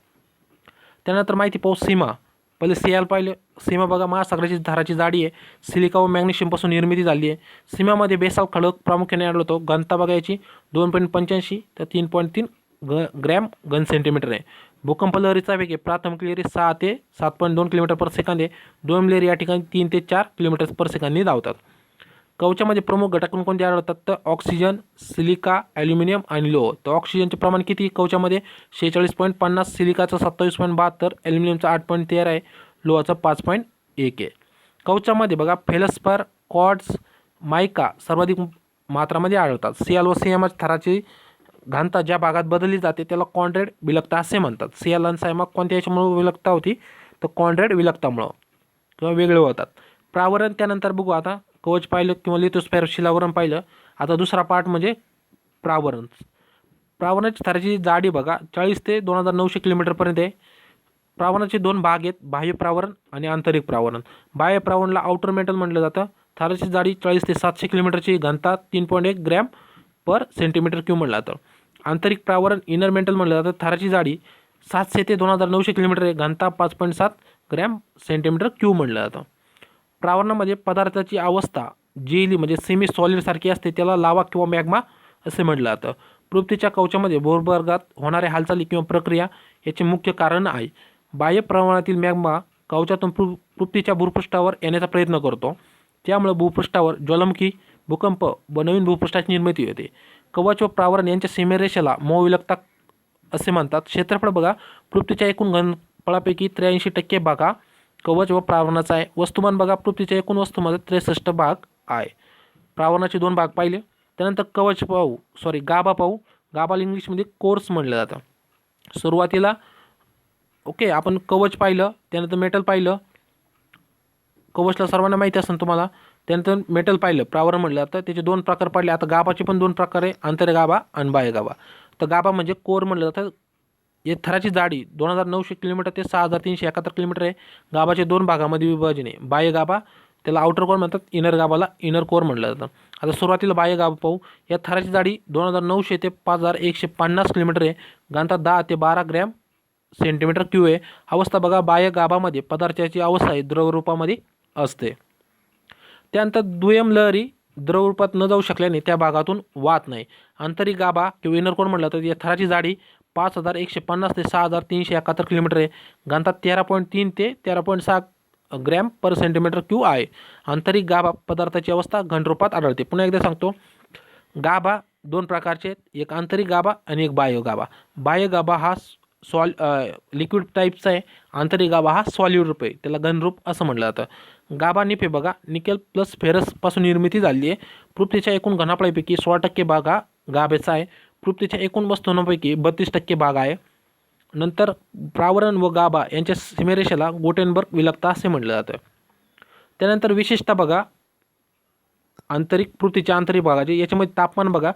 त्यानंतर माहिती पाहू सीमा. पहिले सियाल पाहिलं. सीमा बघा महासागराची धाराची जाडी आहे, सिलिका व मॅग्नेशियमपासून निर्मिती झाली आहे. सीमामध्ये बेसाल्ट खडक प्रामुख्याने आढळतो. घनता बघा याची 2.85 तर 3.3 ग्रॅम घन सेंटीमीटर आहे. भूकंप लहरीचा वेग आहे प्राथमिक लहरी 6 ते 7.2 किलोमीटर पर सेकंद आहे. दोन लहरी या ठिकाणी 3 ते 4 किलोमीटर पर सेकंदनी धावतात. कवचामध्ये प्रमुख घटक कोणते आढळतात तर ऑक्सिजन, सिलिका, ॲल्युमिनियम आणि लोह. तर ऑक्सिजनचे प्रमाण किती कवचामध्ये 46.50, सिलिकाचं 27.72, ॲल्युमिनियमचं 8.13 आहे, लोहाचं 5.1 आहे. कवचामध्ये बघा फेलस्पर, क्वार्ट्ज, मायका सर्वाधिक मात्रामध्ये आढळतात. सियाल व सियामा थराची घनता ज्या भागात बदलली जाते त्याला कॉन्ड्रेड विलकता असे म्हणतात. सियाल आणि सायमा कोणत्या याच्यामुळे विलकता होती तर कॉन्ड्रेड विलकतामुळं किंवा वेगळे होतात. प्रावरण त्यानंतर बघू. आता कवच पाहिलं किंवा लिथोस्फेअर शिलावरण पाहिलं. आता दुसरा पार्ट म्हणजे प्रावरण. प्रावरणाची थराची जाडी बघा 40 ते 2900 किलोमीटरपर्यंत आहे. प्रावरणाचे दोन भाग आहेत, बाह्य प्रावरण आणि आंतरिक प्रावरण. बाह्य प्रावरणला आउटर मेटल म्हटलं जातं. थराची जाडी 40 ते 700 किलोमीटरची, घनता 3.1 ग्रॅम पर सेंटीमीटर क्यूब म्हटलं जातं. आंतरिक प्रावरण इनर मेटल म्हटलं जातं. थराची जाडी 700 ते 2900 किलोमीटर आहे, घनता 5.7 ग्रॅम सेंटीमीटर क्यूब म्हटलं जातं. प्रावरणामध्ये पदार्थाची अवस्था जेली म्हणजे सेमी सॉलिड सारखी असते, त्याला लावा किंवा मॅग्मा असे म्हटलं जातं. पृथ्वीच्या कवचामध्ये भूगर्भात होणाऱ्या हालचाली किंवा प्रक्रिया याचे मुख्य कारण आहे. बाह्य प्रमाणातील मॅग्मा कवचातून पृथ्वीच्या भूपृष्ठावर येण्याचा प्रयत्न करतो, त्यामुळे भूपृष्ठावर ज्वालामुखी, भूकंप व नवीन भूपृष्ठाची निर्मिती होते. कवच व प्रावरण यांच्या सीमारेषेला मोविलकता असे म्हणतात. क्षेत्रफळ बघा पृथ्वीच्या एकूण घनफळापैकी 83% भाग कवच व प्रावरणाचा आहे. वस्तुमान बघा पृथ्वीच्या एकूण वस्तुमानात 63 भाग आहे. प्रावरणाचे दोन भाग पाहिले. त्यानंतर कवच पाहू, गाभा पाहू. गाभाला इंग्लिशमध्ये कोर्स म्हटलं जातं. सुरुवातीला ओके आपण कवच पाहिलं, त्यानंतर मेटल पाहिलं. कवचला सर्वांना माहिती असेल तुम्हाला. त्यानंतर मेटल पाहिलं, प्रावरण म्हटलं जातं. त्याचे दोन प्रकार पाडले. आता गाभाचे पण दोन प्रकार आहे, आंतरगाभा आणि बाह्यगाभा. तर गाभा म्हणजे कोर म्हटलं जातं. या थराची जाडी 2900 किलोमीटर ते 6371 किलोमीटर आहे. गाभाचे दोन भागामध्ये विभाजन आहे. बाह्य गाभा त्याला आउटर कोर म्हणतात, इनर गाभाला इनर कोर म्हटलं जातं. आता सुरुवातीला बाह्य गाभा पाहू. या थराची जाडी 2900 ते 5150 किलोमीटर आहे. घनता 10 ते 12 ग्रॅम सेंटीमीटर क्यूब आहे. अवस्था बघा बाह्य गाभामध्ये पदार्थाची अवस्था आहे द्रवरूपामध्ये असते. त्यानंतर दुय्यम लहरी द्रवरूपात न जाऊ शकल्याने त्या भागातून वाहत नाही. आंतरिक गाभा किंवा इनर कोर म्हटलं तर या थराची जाडी 5150 ते 6371 किलोमीटर आहे. घनता 13.3 ते 13.6 ग्रॅम पर सेंटीमीटर क्यूब आहे. आंतरिक गाभा पदार्थाची अवस्था घनरूपात आढळते. पुन्हा एकदा सांगतो, गाभा दोन प्रकारचे आहेत, एक आंतरिक गाभा आणि एक बाह्य गाभा. बाह्य गाभा हा लिक्विड टाईपचा आहे. आंतरिक गाभा हा सॉलिड रूप आहे, त्याला घनरूप असं म्हटलं जातं. गाभा निफे बघा निकेल प्लस फेरस पासून निर्मिती झाली आहे. पृथ्वीच्या एकूण घनफळापैकी 16% भाग हा गाभेचा आहे. पृथ्वीच्या एकूण वस्तुमानापैकी 32% भाग आहे. नंतर प्रावरण व गाभा यांच्या सीमारेषेला गुटेनबर्ग विलकता असे म्हटलं जातं. त्यानंतर विशेषतः बघा पृथ्वीच्या आंतरिक भागाचे याच्यामध्ये तापमान बघा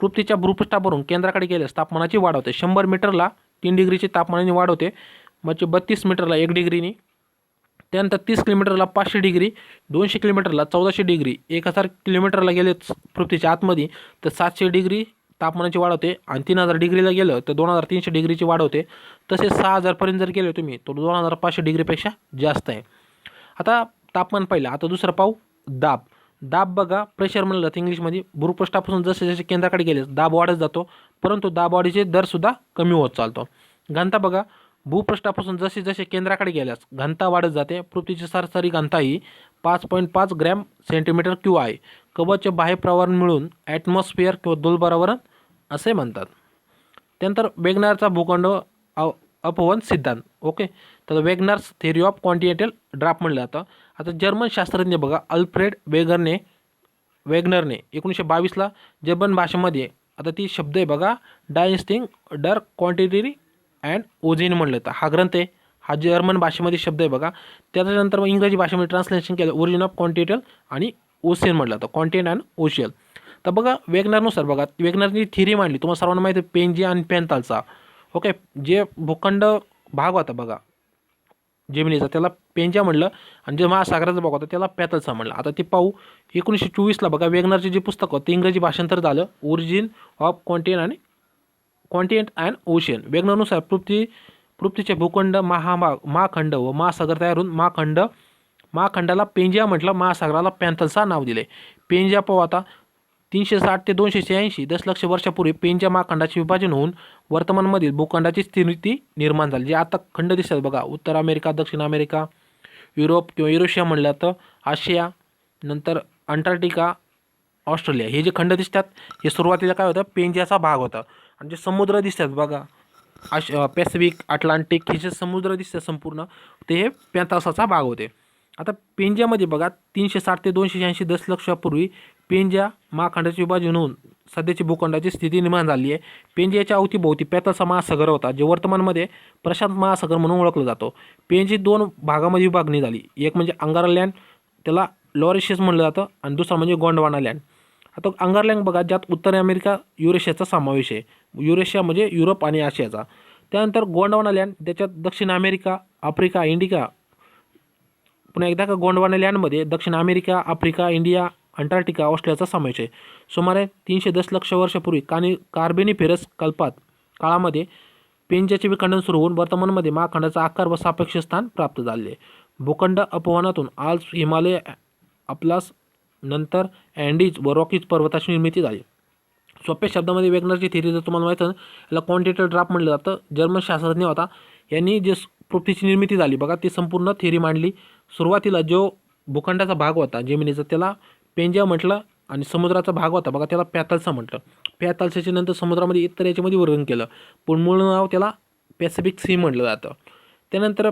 पृथ्वीच्या भूपृष्ठावरून केंद्राकडे गेल्यास तापमानाची वाढ होते. 100 मीटरला 3 डिग्रीची तापमानाची वाढ होते, म्हणजे 32 मीटरला 1 डिग्रीनी. त्यानंतर 30 किलोमीटरला 500 डिग्री, 200 किलोमीटरला 1400 डिग्री, 1000 किलोमीटरला गेले पृथ्वीच्या आतमध्ये तर 700 डिग्री तापमानाची वाढ होते. आणि 3000 डिग्रीला गेलं तर 2300 डिग्रीची वाढ होते. तसेच 6000पर्यंत जर गेले तुम्ही तर 2500 डिग्रीपेक्षा जास्त आहे. आता तापमान पाहिलं. आता दुसरं पाहू दाब. दाब बघा प्रेशर म्हणलं जातं इंग्लिशमध्ये. भूपृष्ठापासून जसे जसे केंद्राकडे गेले दाब वाढत जातो, परंतु दाब वाढीचे दरसुद्धा कमी होत चालतो. घनता बघा भूपृष्ठापासून जसे जसे केंद्राकडे गेल्यास घनता वाढत जाते. पृथ्वीची सरासरी घनता ही 5.5 ग्रॅम सेंटीमीटर क्यूब आहे. कवच बाह्य प्रावरण मिळून ॲटमॉस्फिअर किंवा दुर्बरावरण असे म्हणतात. त्यानंतर वेगनरचा भूखंड अपवन सिद्धांत. ओके, तर वेगनर्स थेअरी ऑफ कॉन्टिनेंटल ड्राफ्ट म्हटलं जातं. आता जर्मन शास्त्रज्ञ बघा अल्फ्रेड वेगनरने 1922ला जर्मन भाषेमध्ये आता ती शब्द आहे बघा, डायस्टिंग डर क्वांटिटी अँड ओझिन म्हणलं तर हा ग्रंथ आहे. हा जर्मन भाषेमध्ये शब्द आहे बघा. त्याच्यानंतर मग इंग्रजी भाषेमध्ये ट्रान्सलेशन केलं, ओरिजिन ऑफ कॉन्टिनेंटल आणि ओशियन म्हटलं तर कॉन्टिनेंट अँड ओशियन. तर बघा वेगनरनुसार बघा, वेगनरनी थिअरी मांडली, तुम्हाला सर्वांना माहिती आहे पेंजिया आणि पेंतालचा. ओके, जे भूखंड भाग होता बघा जेमिनीचा त्याला पेंजा म्हणलं, आणि जे महासागराचा भाग होता त्याला पॅथलचा म्हणलं. आता ते पाहू. 1924ला बघा वेगनरचे जे पुस्तक होतं ते इंग्रजी भाषांतर झालं, origin of continent and ocean. वेगनरनुसार पृथ्वीचे भूखंड, महाखंड व महासागर तयार होऊन महाखंडाला पेंजिया म्हटलं, महासागराला पॅन्थलचा नाव दिले. पेंजिया पाहू आता. 360 ते 286 दशलक्ष वर्षापूर्वी पेंजिया महाखंडाचे विभाजन होऊन वर्तमानमधील भूखंडाची स्थिती निर्माण झाली. जे आता खंड दिसतात बघा, उत्तर अमेरिका, दक्षिण अमेरिका, युरोप किंवा युरेशिया म्हणलं तर आशिया, नंतर अंटार्क्टिका, ऑस्ट्रेलिया, हे जे खंड दिसतात हे सुरुवातीला काय होतं, पेंजियाचा भाग होता. आणि जे समुद्र दिसतात बघा, पॅसिफिक, अटलांटिक, हे जे समुद्र दिसतात संपूर्ण ते हे पॅन्थलचा भाग होते. आता पेंजियामध्ये बघा 360 ते 286 दशलक्षापूर्वी पेंजिया महाखंडाचे विभाजन होऊन सध्याची भूखंडाची स्थिती निर्माण झाली आहे. पेंजियाच्या अवतीभोवती पॅथलचा महासागर होता, जे वर्तमानमध्ये प्रशांत महासागर म्हणून ओळखला जातो. पेंजी 2 भागामध्ये विभागणी झाली. एक म्हणजे अंगारालँड, त्याला लॉरिशियस म्हणलं जातं, आणि दुसरा म्हणजे गोंडवाना लँड. आता अंगारलँड बघा, ज्यात उत्तर अमेरिका, युरेशियाचा समावेश आहे. युरेशिया म्हणजे युरोप आणि आशियाचा. त्यानंतर गोंडवाना लँड, त्याच्यात दक्षिण अमेरिका, आफ्रिका, इंडिका. पुन्हा एकदा का गोंडवाना लँडमध्ये दक्षिण अमेरिका, आफ्रिका, इंडिया, अंटार्क्टिका, ऑस्ट्रेलियाचा समावेश आहे. सुमारे 300 दशलक्ष वर्षापूर्वी कार्बेनिफेरस काळामध्ये पेंजियाचे विखंडन सुरू होऊन वर्तमानामध्ये महाखंडाचा आकार व सापेक्ष स्थान प्राप्त झाले. भूखंड अपवहनातून आल्प्स, हिमालय, अटलास, नंतर अँडीज व रॉकीज पर्वताची निर्मिती झाली. सोप्या शब्दामध्ये वेगनरची थिअरी जर तुम्हाला माहिती आहे, याला क्वांटिटेटिव्ह ड्राफ्ट म्हटलं जातं. जर्मन शास्त्रज्ञ होता, यांनी जे पृथ्वीची निर्मिती झाली बघा ती संपूर्ण थिअरी मांडली. सुरुवातीला जो भूखंडाचा भाग होता जमिनीचा त्याला पेंजिया म्हटलं, आणि समुद्राचा भाग होता बघा त्याला पॅथलचा म्हटलं. पॅथलच्या नंतर समुद्रामध्ये इतर याच्यामध्ये वर्णन केलं, पण मूळ नाव त्याला पॅसिफिक सी म्हटलं जातं. त्यानंतर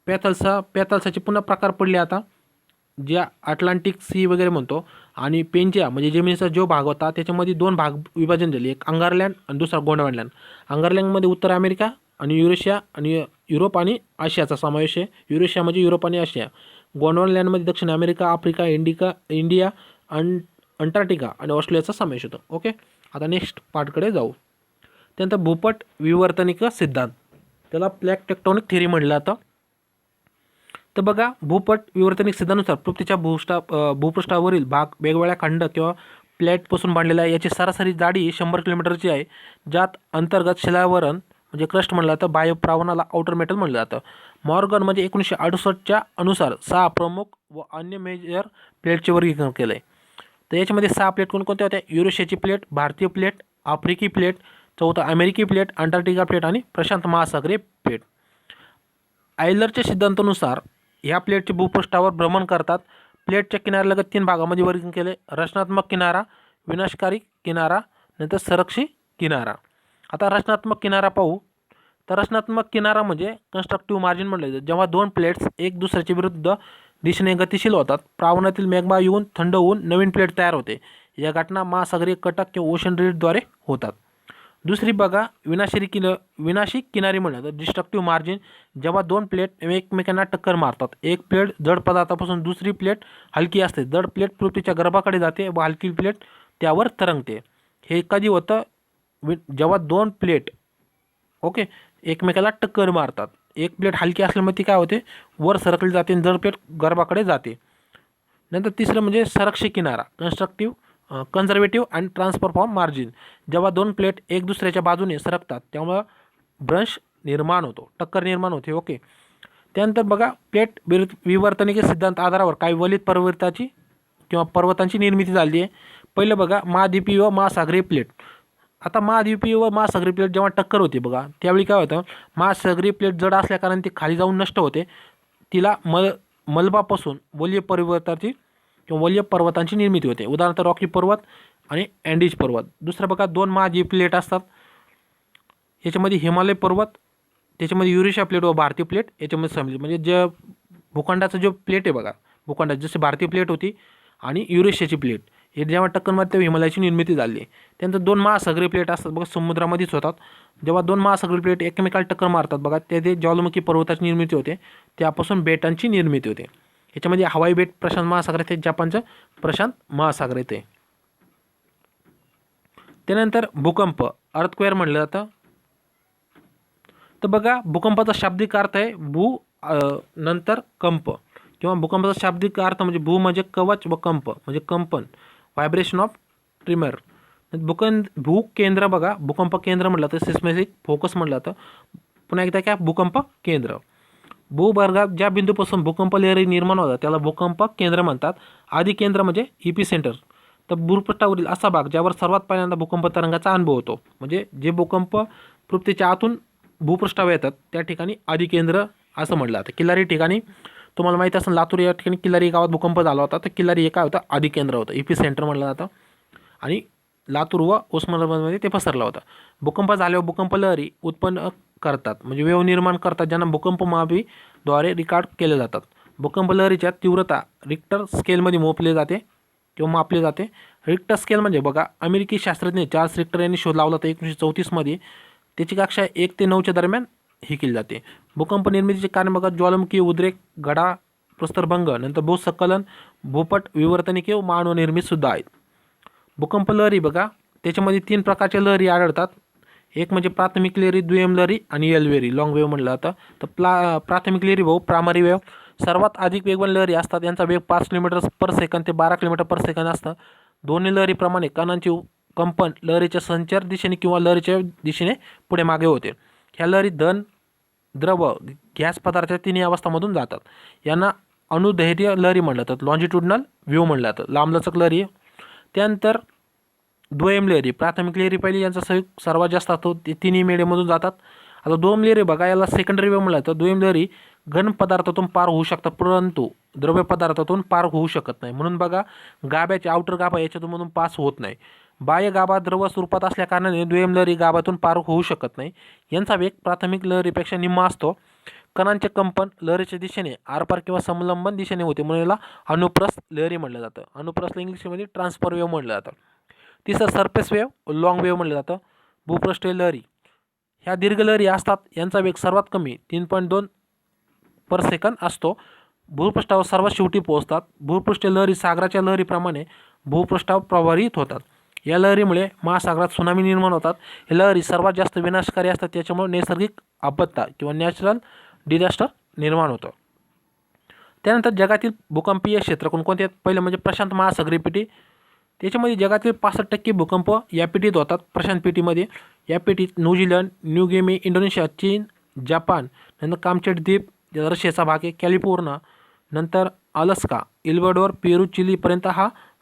पॅथलसाचे पुन्हा प्रकार पडले आता, ज्या अटलांटिक सी वगैरे म्हणतो, आणि पेंजिया म्हणजे जमिनीचा जो भाग होता त्याच्यामध्ये 2 भाग विभाजन झाले, एक अंगारलँड आणि दुसरा गोंडवाना लँड. अंगारलँडमध्ये उत्तर अमेरिका आणि युरेशिया आणि युरोप आणि आशियाचा समावेश आहे. युरेशिया म्हणजे युरोप आणि आशिया. गोंडवाना लँडमध्ये दक्षिण अमेरिका, आफ्रिका, इंडिया, अंटार्क्टिका आणि ऑस्ट्रेलियाचा समावेश होतो. ओके, आता नेक्स्ट पार्टकडे जाऊ. त्यानंतर भूपट विवर्तनिक सिद्धांत, त्याला प्लॅट टेक्टोनिक थिअरी म्हटलं जातं. तर बघा, भूपट विवर्तनिक सिद्धांतानुसार पृथ्वीच्या भूपृष्ठावरील भाग वेगवेगळ्या खंड किंवा प्लेटपासून बांधलेला आहे. याची सरासरी जाडी 100 किलोमीटरची आहे, ज्यात अंतर्गत शिलावरण म्हणजे क्रस्ट म्हणलं जातं, बाह्य प्रावरणाला आउटर मेटल म्हणलं जातं. मॉर्गन म्हणजे 1968च्या अनुसार 6 प्रमुख व अन्य मेजर प्लेटचे वर्गीकरण केलं आहे. तर याच्यामध्ये 6 प्लेट कोणकोणत्या होत्या, युरेशियाची प्लेट, भारतीय प्लेट, आफ्रिकी प्लेट, चौथा अमेरिकी प्लेट, अंटार्क्टिका प्लेट आणि प्रशांत महासागरीय प्लेट. आयलरच्या सिद्धांतानुसार ह्या प्लेटचे भूपृष्ठावर भ्रमण करतात. प्लेटच्या किनाऱ्यालगत 3 भागामध्ये वर्गीकरण केले, रचनात्मक किनारा, विनाशकारी किनारा, नंतर संरक्षित किनारा. आता रचनात्मक किनारा पाहू. तर रचनात्मक किनारा म्हणजे कन्स्ट्रक्टिव्ह मार्जिन म्हटलं जातं, जेव्हा 2 प्लेट्स एक दुसऱ्याच्या विरुद्ध दिशेने गतिशील होतात, प्रावरणातील मॅग्मा येऊन थंड होऊन नवीन प्लेट तयार होते. या घटना महासागरीय कटक किंवा ओशन रीडद्वारे होतात. दुसरी बघा, विनाशी किनारी म्हणलं तर डिस्ट्रक्टिव्ह मार्जिन, जेव्हा 2 प्लेट एकमेकांना टक्कर मारतात. एक प्लेट जड पदार्थापासून दुसरी प्लेट हलकी असते, जड प्लेट पृथ्वीच्या गर्भाकडे जाते व हलकी प्लेट त्यावर तरंगते. हे कधी होतं, जेव्हा 2 प्लेट एकमेकाला टक्कर मारतात. एक प्लेट हलकी असल्यामुळे ती काय होते, वर सरकली जाते आणि जड प्लेट गर्भाकडे जाते. नंतर तिसरं म्हणजे संरक्षित किनारा, कन्झर्वेटिव्ह अँड ट्रान्सफॉर्म मार्जिन, जेव्हा 2 प्लेट एक दुसऱ्याच्या बाजूने सरकतात त्यामुळे ब्रश निर्माण होतो, टक्कर निर्माण होते. ओके, त्यानंतर बघा, प्लेट विवर्तनिक सिद्धांत आधारावर काही वलित पर्वतांची निर्मिती झाली आहे. पहिलं बघा, महाद्वीपीय व महासागरीय प्लेट. आता महाद्वीपीय व महासागरीय प्लेट जेव्हा टक्कर होते बघा, त्यावेळी काय होतं, महासागरीय प्लेट जड असल्याकारणे ती खाली जाऊन नष्ट होते. तिला मलबापासून वलीय पर्वतांची निर्मिती होते, उदाहरणार्थ रॉकी पर्वत आणि अँडीज पर्वत. दुसरं बघा, 2 महाद्वीप प्लेट असतात, याच्यामध्ये हिमालय पर्वत, त्याच्यामध्ये युरेशिया प्लेट व भारतीय प्लेट याच्यामध्ये समजली. म्हणजे जे भूखंडाचा जो प्लेट आहे बघा, भूखंडात जशी भारतीय प्लेट होती आणि युरेशियाची प्लेट, हे जेव्हा टक्कर मारते तेव्हा हिमालयाची निर्मिती झाली. त्यानंतर 2 महासागरीय प्लेट असतात बघा, समुद्रामध्येच होतात. जेव्हा 2 महासागरीय प्लेट एकमेकाला टक्कर मारतात बघा, ते ज्वालामुखी पर्वताची निर्मिती होते, त्यापासून बेटांची निर्मिती होते. याच्यामध्ये हवाई बेट प्रशांत महासागरात आहे, जपानचं प्रशांत महासागर येते. त्यानंतर भूकंप, अर्थक्वेअर म्हटलं जातं. तर बघा, भूकंपाचा शाब्दिक अर्थ आहे नंतर कंप, किंवा भूकंपाचा शाब्दिक अर्थ म्हणजे भू म्हणजे कवच व कंप म्हणजे कंपन, व्हायब्रेशन ऑफ ट्रिमर. भूकेंद्र बघा, भूकंप केंद्र म्हटलं तर सिस्मेटिक फोकस म्हटलं जातं. पुन्हा एकदा काय, भूकंप केंद्र. भूभागात ज्या बिंदूपासून भूकंप लहरी निर्माण होतात त्याला भूकंप केंद्र म्हणतात. आधी केंद्र म्हणजे इपिसेंटर. तर भूपृष्ठावरील असा भाग ज्यावर सर्वात पहिल्यांदा भूकंप तरंगाचा अनुभव होतो, म्हणजे जे भूकंप पृथ्वीच्या आतून भूपृष्ठावर येतात त्या ठिकाणी आधी केंद्र असं म्हटलं जातं. किल्लारी ठिकाणी तुम्हाला माहिती असेल, लातूर या ठिकाणी किल्लारी गावात भूकंप झाला होता, तर किल्लारी हे काय होतं, आधी केंद्र होतं, इपिसेंटर म्हटलं जातं. आणि लातूर व उस्मानाबादमध्ये ते पसरलं होतं. भूकंप झाल्यावर भूकंप लहरी उत्पन्न करतात, म्हणजे वेव्ह निर्माण करतात, ज्यांना भूकंप मापीद्वारे रेकॉर्ड केले जातात. भूकंप लहरीच्या तीव्रता रिक्टर स्केलमध्ये मापली जाते. रिक्टर स्केल म्हणजे बघा, अमेरिकी शास्त्रज्ञ चार्ल्स रिक्टर यांनी शोध लावला होता 1934मध्ये. त्याची कक्षा 1 ते 9च्या दरम्यान ही केली जाते. भूकंप निर्मितीचे कारण बघा, ज्वालामुखी उद्रेक, गडा प्रस्तरभंग, नंतर भूस्खलन, भूपट विवर्तनिके व मानवनिर्मित सुद्धा आहेत. भूकंप लहरी बघा, त्याच्यामध्ये 3 प्रकारच्या लहरी आढळतात. एक म्हणजे प्राथमिक लहरी, दुय्यम लहरी आणि एल लहरी, लॉंग वेव्ह म्हटलं जातं. तर प्राथमिक लहरी प्रायमरी वेव्ह सर्वात अधिक वेगवान लहरी असतात. यांचा वेग 5 किलोमीटर पर सेकंद ते 12 किलोमीटर पर सेकंद असतं. दोन्ही लहरीप्रमाणे कणांचे कंपन लहरीच्या संचार दिशेने किंवा लहरीच्या दिशेने पुढे मागे होते. ह्या लहरी द्रव, गॅस पदार्थाच्या तिन्ही अवस्थांमधून जातात. यांना अनुदैर्घ्य लहरी म्हटलं जातं. लॉन्जिट्युडनल व्ह्यू म्हटलं जातं, लांबलचक लहरी. त्यानंतर दुय्यम लहरी, प्राथमिक लहरी पहिली, यांचा संयुग सर्वात जास्त असतो, ते तिन्ही मेढेमधून जातात. आता दुय्यम लहरी बघा, याला सेकंडरी वेव्ह म्हटलं जातं. दुय्यम लहरी घन पदार्थातून पार होऊ शकतात, परंतु द्रव्य पदार्थातून पार होऊ शकत नाही. म्हणून बघा, गाभ्याचे आउटर गाभा याच्यातून पास होत नाही. बाह्य गाभा द्रव स्वरूपात असल्या कारणाने दुय्यम लहरी गाभातून पार होऊ शकत नाही. यांचा वेग प्राथमिक लहरीपेक्षा निम्मा असतो. कणांचे कंपन लहरीच्या दिशेने आरपार किंवा समलंबन दिशेने होते, म्हणून याला अनुप्रस्थ लहरी म्हटलं जातं. अनुप्रस्थ इंग्लिशमध्ये ट्रान्सफर वेव्ह म्हटलं जातं. तिसरं सरफेस वेव्ह, लॉंग वेव्ह म्हटलं जातं. भूपृष्ठीय लहरी ह्या दीर्घ लहरी असतात. यांचा वेग सर्वात कमी 3.2 पर सेकंद असतो. भूपृष्ठावर सर्वात शेवटी पोहोचतात. भूपृष्ठीय लहरी सागराच्या लहरीप्रमाणे भूपृष्ठावर प्रवाहित होतात. या लहरीमुळे महासागरात सुनामी निर्माण होतात. या लहरी सर्वात जास्त विनाशकारी असतात, त्याच्यामुळे नैसर्गिक आपत्ती किंवा नॅचरल डिझास्टर निर्माण होतं. त्यानंतर जगातील भूकंपीय क्षेत्र कोणकोणते आहेत? पहिलं म्हणजे प्रशांत महासागरीय पेटी. त्याच्यामध्ये जगातील 65% भूकंप या पेटीत होतात. प्रशांत पेटीमध्ये या पेटीत न्यूझीलंड, न्यू गिनी, इंडोनेशिया, चीन, जपान, नंतर कामचेट द्वीप, रशियाचा भाग आहे, कॅलिफोर्निया, नंतर अलास्का, इल्वडोर, पेरू, चिलीपर्यंत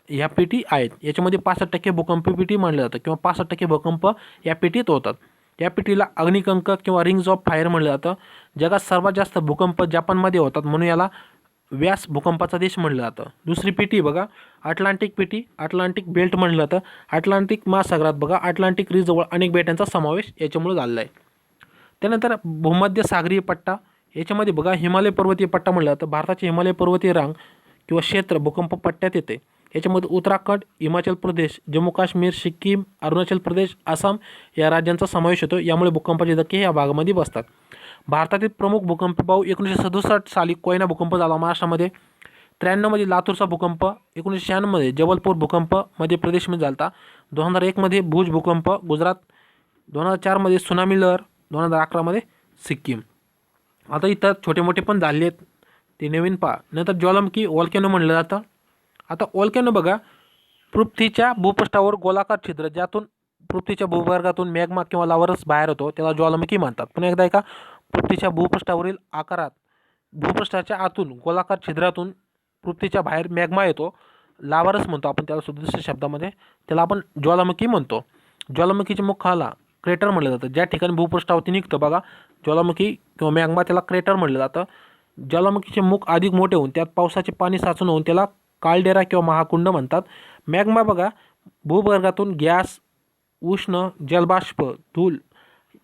ह्या पेटी आहेत. याच्यामध्ये 65% भूकंप पेटी म्हणलं जातं, किंवा 65% भूकंप या पेटीत होतात. या पेटीला अग्निकंक किंवा रिंग्स ऑफ फायर म्हटलं जातं. जगात सर्वात जास्त भूकंप जपानमध्ये होतात, म्हणून याला व्यास भूकंपाचा देश म्हटलं जातं. दुसरी पेटी बघा, अटलांटिक पेटी, अटलांटिक बेल्ट म्हटलं जातं. अटलांटिक महासागरात बघा, अटलांटिक रिजवळ अनेक बेटांचा समावेश याच्यामुळे झालेला आहे. त्यानंतर भूमध्य सागरीय पट्टा, याच्यामध्ये बघा हिमालय पर्वतीय पट्टा म्हटलं जातं. भारताचे हिमालय पर्वतीय रांग किंवा क्षेत्र भूकंप पट्ट्यात येते. याच्यामध्ये उत्तराखंड, हिमाचल प्रदेश, जम्मू काश्मीर, सिक्कीम, अरुणाचल प्रदेश, आसाम या राज्यांचा समावेश होतो. यामुळे भूकंपाचे धक्के या भागामध्ये बसतात. भारतातील प्रमुख भूकंप पाहू, 1967 साली कोयना भूकंप झाला महाराष्ट्रामध्ये. 93मध्ये लातूरचा भूकंप, 1996मध्ये जबलपूर भूकंप मध्य प्रदेशमध्ये झाला. 2001मध्ये भुज भूकंप गुजरात, 2004मध्ये सुनामी लहर, 2011मध्ये सिक्कीम. आता इथं छोटे मोठे पण झाले आहेत, ते नवीन पहा. नंतर ज्वालामुखी व्हॉल्कॅनो म्हणलं जातं. आता व्हॉल्कॅनो बघा, पृथ्वीच्या भूपृष्ठावर गोलाकार छिद्र ज्यातून पृथ्वीच्या भूभागातून मॅग्मा किंवा लाव्हारस बाहेर होतो त्याला ज्वालामुखी म्हणतात. पुन्हा एकदा ऐका, पृथ्वीच्या भूपृष्ठावरील आकारात भूपृष्ठाच्या आतून गोलाकार छिद्रातून पृथ्वीच्या बाहेर मॅग्मा येतो, लाव्हारस म्हणतो आपण त्याला दुसऱ्या शब्दामध्ये, त्याला आपण ज्वालामुखी म्हणतो. ज्वालामुखीच्या मुखाला क्रेटर म्हटलं जातं. ज्या ठिकाणी भूपृष्ठावरती निघतं बघा ज्वालामुखी किंवा मॅग्मा, त्याला क्रेटर म्हटलं जातं. ज्वालामुखीचे मुख अधिक मोठे होऊन त्यात पावसाचे पाणी साचून होऊन त्याला कालडेरा किंवा महाकुंड म्हणतात. मॅग्मा बघा, भूगर्भातून गॅस, उष्ण, जलबाष्प, धूळ,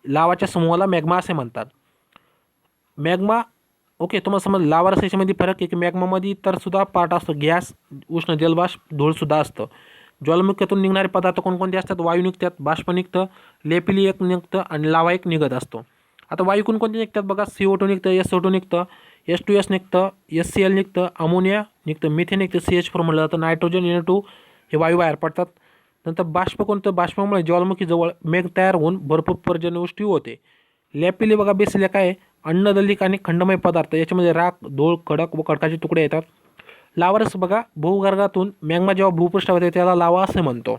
लावाच्या समूहाला मॅग्मा असे म्हणतात. मॅग्मा ओके, तुम्हाला समज लाव्हा याच्यामध्ये फरक आहे की मॅग्मामध्ये तर सुद्धा पार्ट असतो, गॅस, उष्ण, जलबाष्प, धूळसुद्धा असतं. ज्वालामुख्यातून निघणारे पदार्थ कोणकोणते असतात? वायू निघतात, बाष्प निघतं, लेपिली एक निघतं आणि लावा एक निघत असतो. आता वायू कोणकोणते निघतात बघा? CO2 निघतं, SO2 निघतं, H2S निघतं, HCl निघतं, अमोनिया निघतं, मिथेन निघतं, CH4 म्हटलं जातं, नायट्रोजन NO2 हे वायू बाहेर पडतात. नंतर बाष्प कोणतं? बाष्पामुळे ज्वालामुखी जवळ मेघ तयार होऊन भरपूर पर्जन्यवृष्टी होते. लॅपिली बघा बेसिल्या काय आहे? अन्नदलिक आणि खंडमय पदार्थ, याच्यामध्ये राख, धूळ, खडक व खडकाचे तुकडे येतात. लावारस बघा भूगर्भातून मॅग्मा जेव्हा भूपृष्ठावर येते त्याला लावा असे म्हणतो.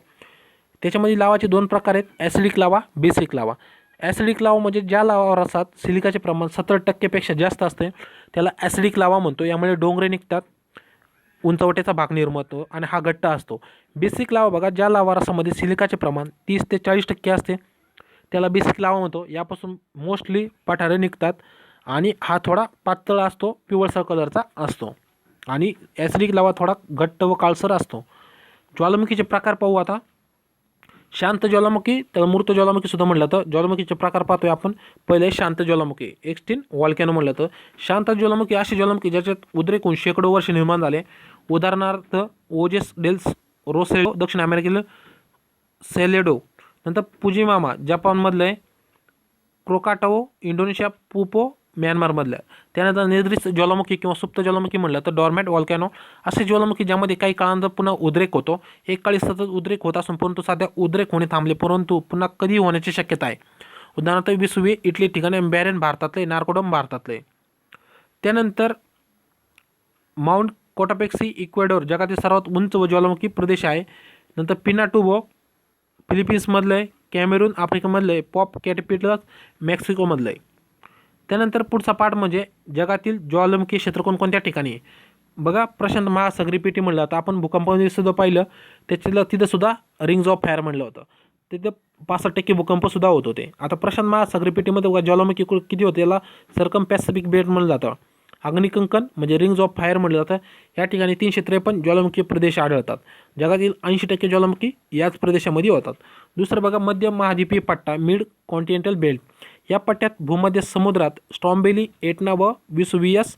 त्याच्यामध्ये लावाचे दोन प्रकार आहेत, ॲसिडिक लावा, बेसिक लावा. ॲसिडिक लावा म्हणजे ज्या लावारसात सिलिकाचे प्रमाण 70% जास्त असते त्याला ॲसिडिक लावा म्हणतो. यामुळे डोंगरे निघतात, उंचवट्याचा भाग निर्माण होतो आणि हा घट्ट असतो. बेसिक लावा बघा ज्या लावारसामध्ये सिलिकाचे प्रमाण 30 ते 40% असते त्याला बेसिक लावा म्हणतो. यापासून मोस्टली पठारे निघतात आणि हा थोडा पातळ असतो, पिवळसर कलरचा असतो आणि ॲसिडिक लावा थोडा घट्ट व काळसर असतो. ज्वालामुखीचे प्रकार पाहू आता. शांत ज्वालामुखी, त्याला मूर्त ज्वालामुखी सुद्धा म्हटलं तर. ज्वालामुखीचे प्रकार पाहतोय आपण. पहिले शांत ज्वालामुखी, एक्सटिन व्हॉल्कॅनो म्हटलं तर. शांत ज्वालामुखी अशी ज्वालामुखी ज्याच्यात उद्रेक होऊन शेकडो वर्ष निर्माण झाले. उदाहरणार्थ ओजेस डेल्स रोसेडो दक्षिण अमेरिकेतील सेलेडो, नंतर पुजिमामा जपानमधलं आहे, क्रोकाटोवो इंडोनेशिया, पुपो म्यानमारमधलं. त्यानंतर निद्रिस्त ज्वालामुखी किंवा सुप्त ज्वालामुखी म्हटलं तर डॉर्मॅट व्हॉल्कॅनो, असे ज्वालामुखी ज्यामध्ये काही काळानंतर पुन्हा उद्रेक होतो. एक काळी सतत उद्रेक होत असून परंतु सध्या उद्रेक होणे थांबले, परंतु पुन्हा कधी होण्याची शक्यता आहे. उदाहरणार्थ विसुवी इटली ठिकाणी, बॅरेन भारतातले, नार्कोडम भारतातले. त्यानंतर माउंट कोटापेक्सी इक्वेडोर जगातील सर्वात उंच व ज्वालामुखी प्रदेश आहे. नंतर पिनाटुबो फिलिपिन्समधलं आहे, कॅमेरून आफ्रिकेमधलं आहे, पॉप कॅटपिटल मेक्सिकोमधलं आहे. त्यानंतर पुढचा पाठ म्हणजे जगातील ज्वालामुखी क्षेत्र कोणकोणत्या ठिकाणी आहे. बघा प्रशांत महासागरी पेटी म्हणलं होतं आपण, भूकंपामध्ये सुद्धा पाहिलं त्याच्याला तिथं सुद्धा रिंग्स ऑफ फायर म्हणलं होतं. तिथं 65% भूकंपसुद्धा होत होते. आता प्रशांत महासागरी पेटीमध्ये बघा ज्वालामुखी किती होते, याला सर्कम पॅसिफिक बेल्ट म्हणलं जातं. अग्निकंकण म्हणजे रिंग्स ऑफ फायर म्हटलं जातं. या ठिकाणी 353 ज्वालामुखी प्रदेश आढळतात. जगातील 80% ज्वालामुखी याच प्रदेशामध्ये होतात. दुसरं बघा मध्य महाद्वीपीय पट्टा, मिड कॉन्टिनेंटल बेल्ट. या पट्ट्यात भूमध्य समुद्रात स्ट्रॉम्बेली, एटना व विसुवियस,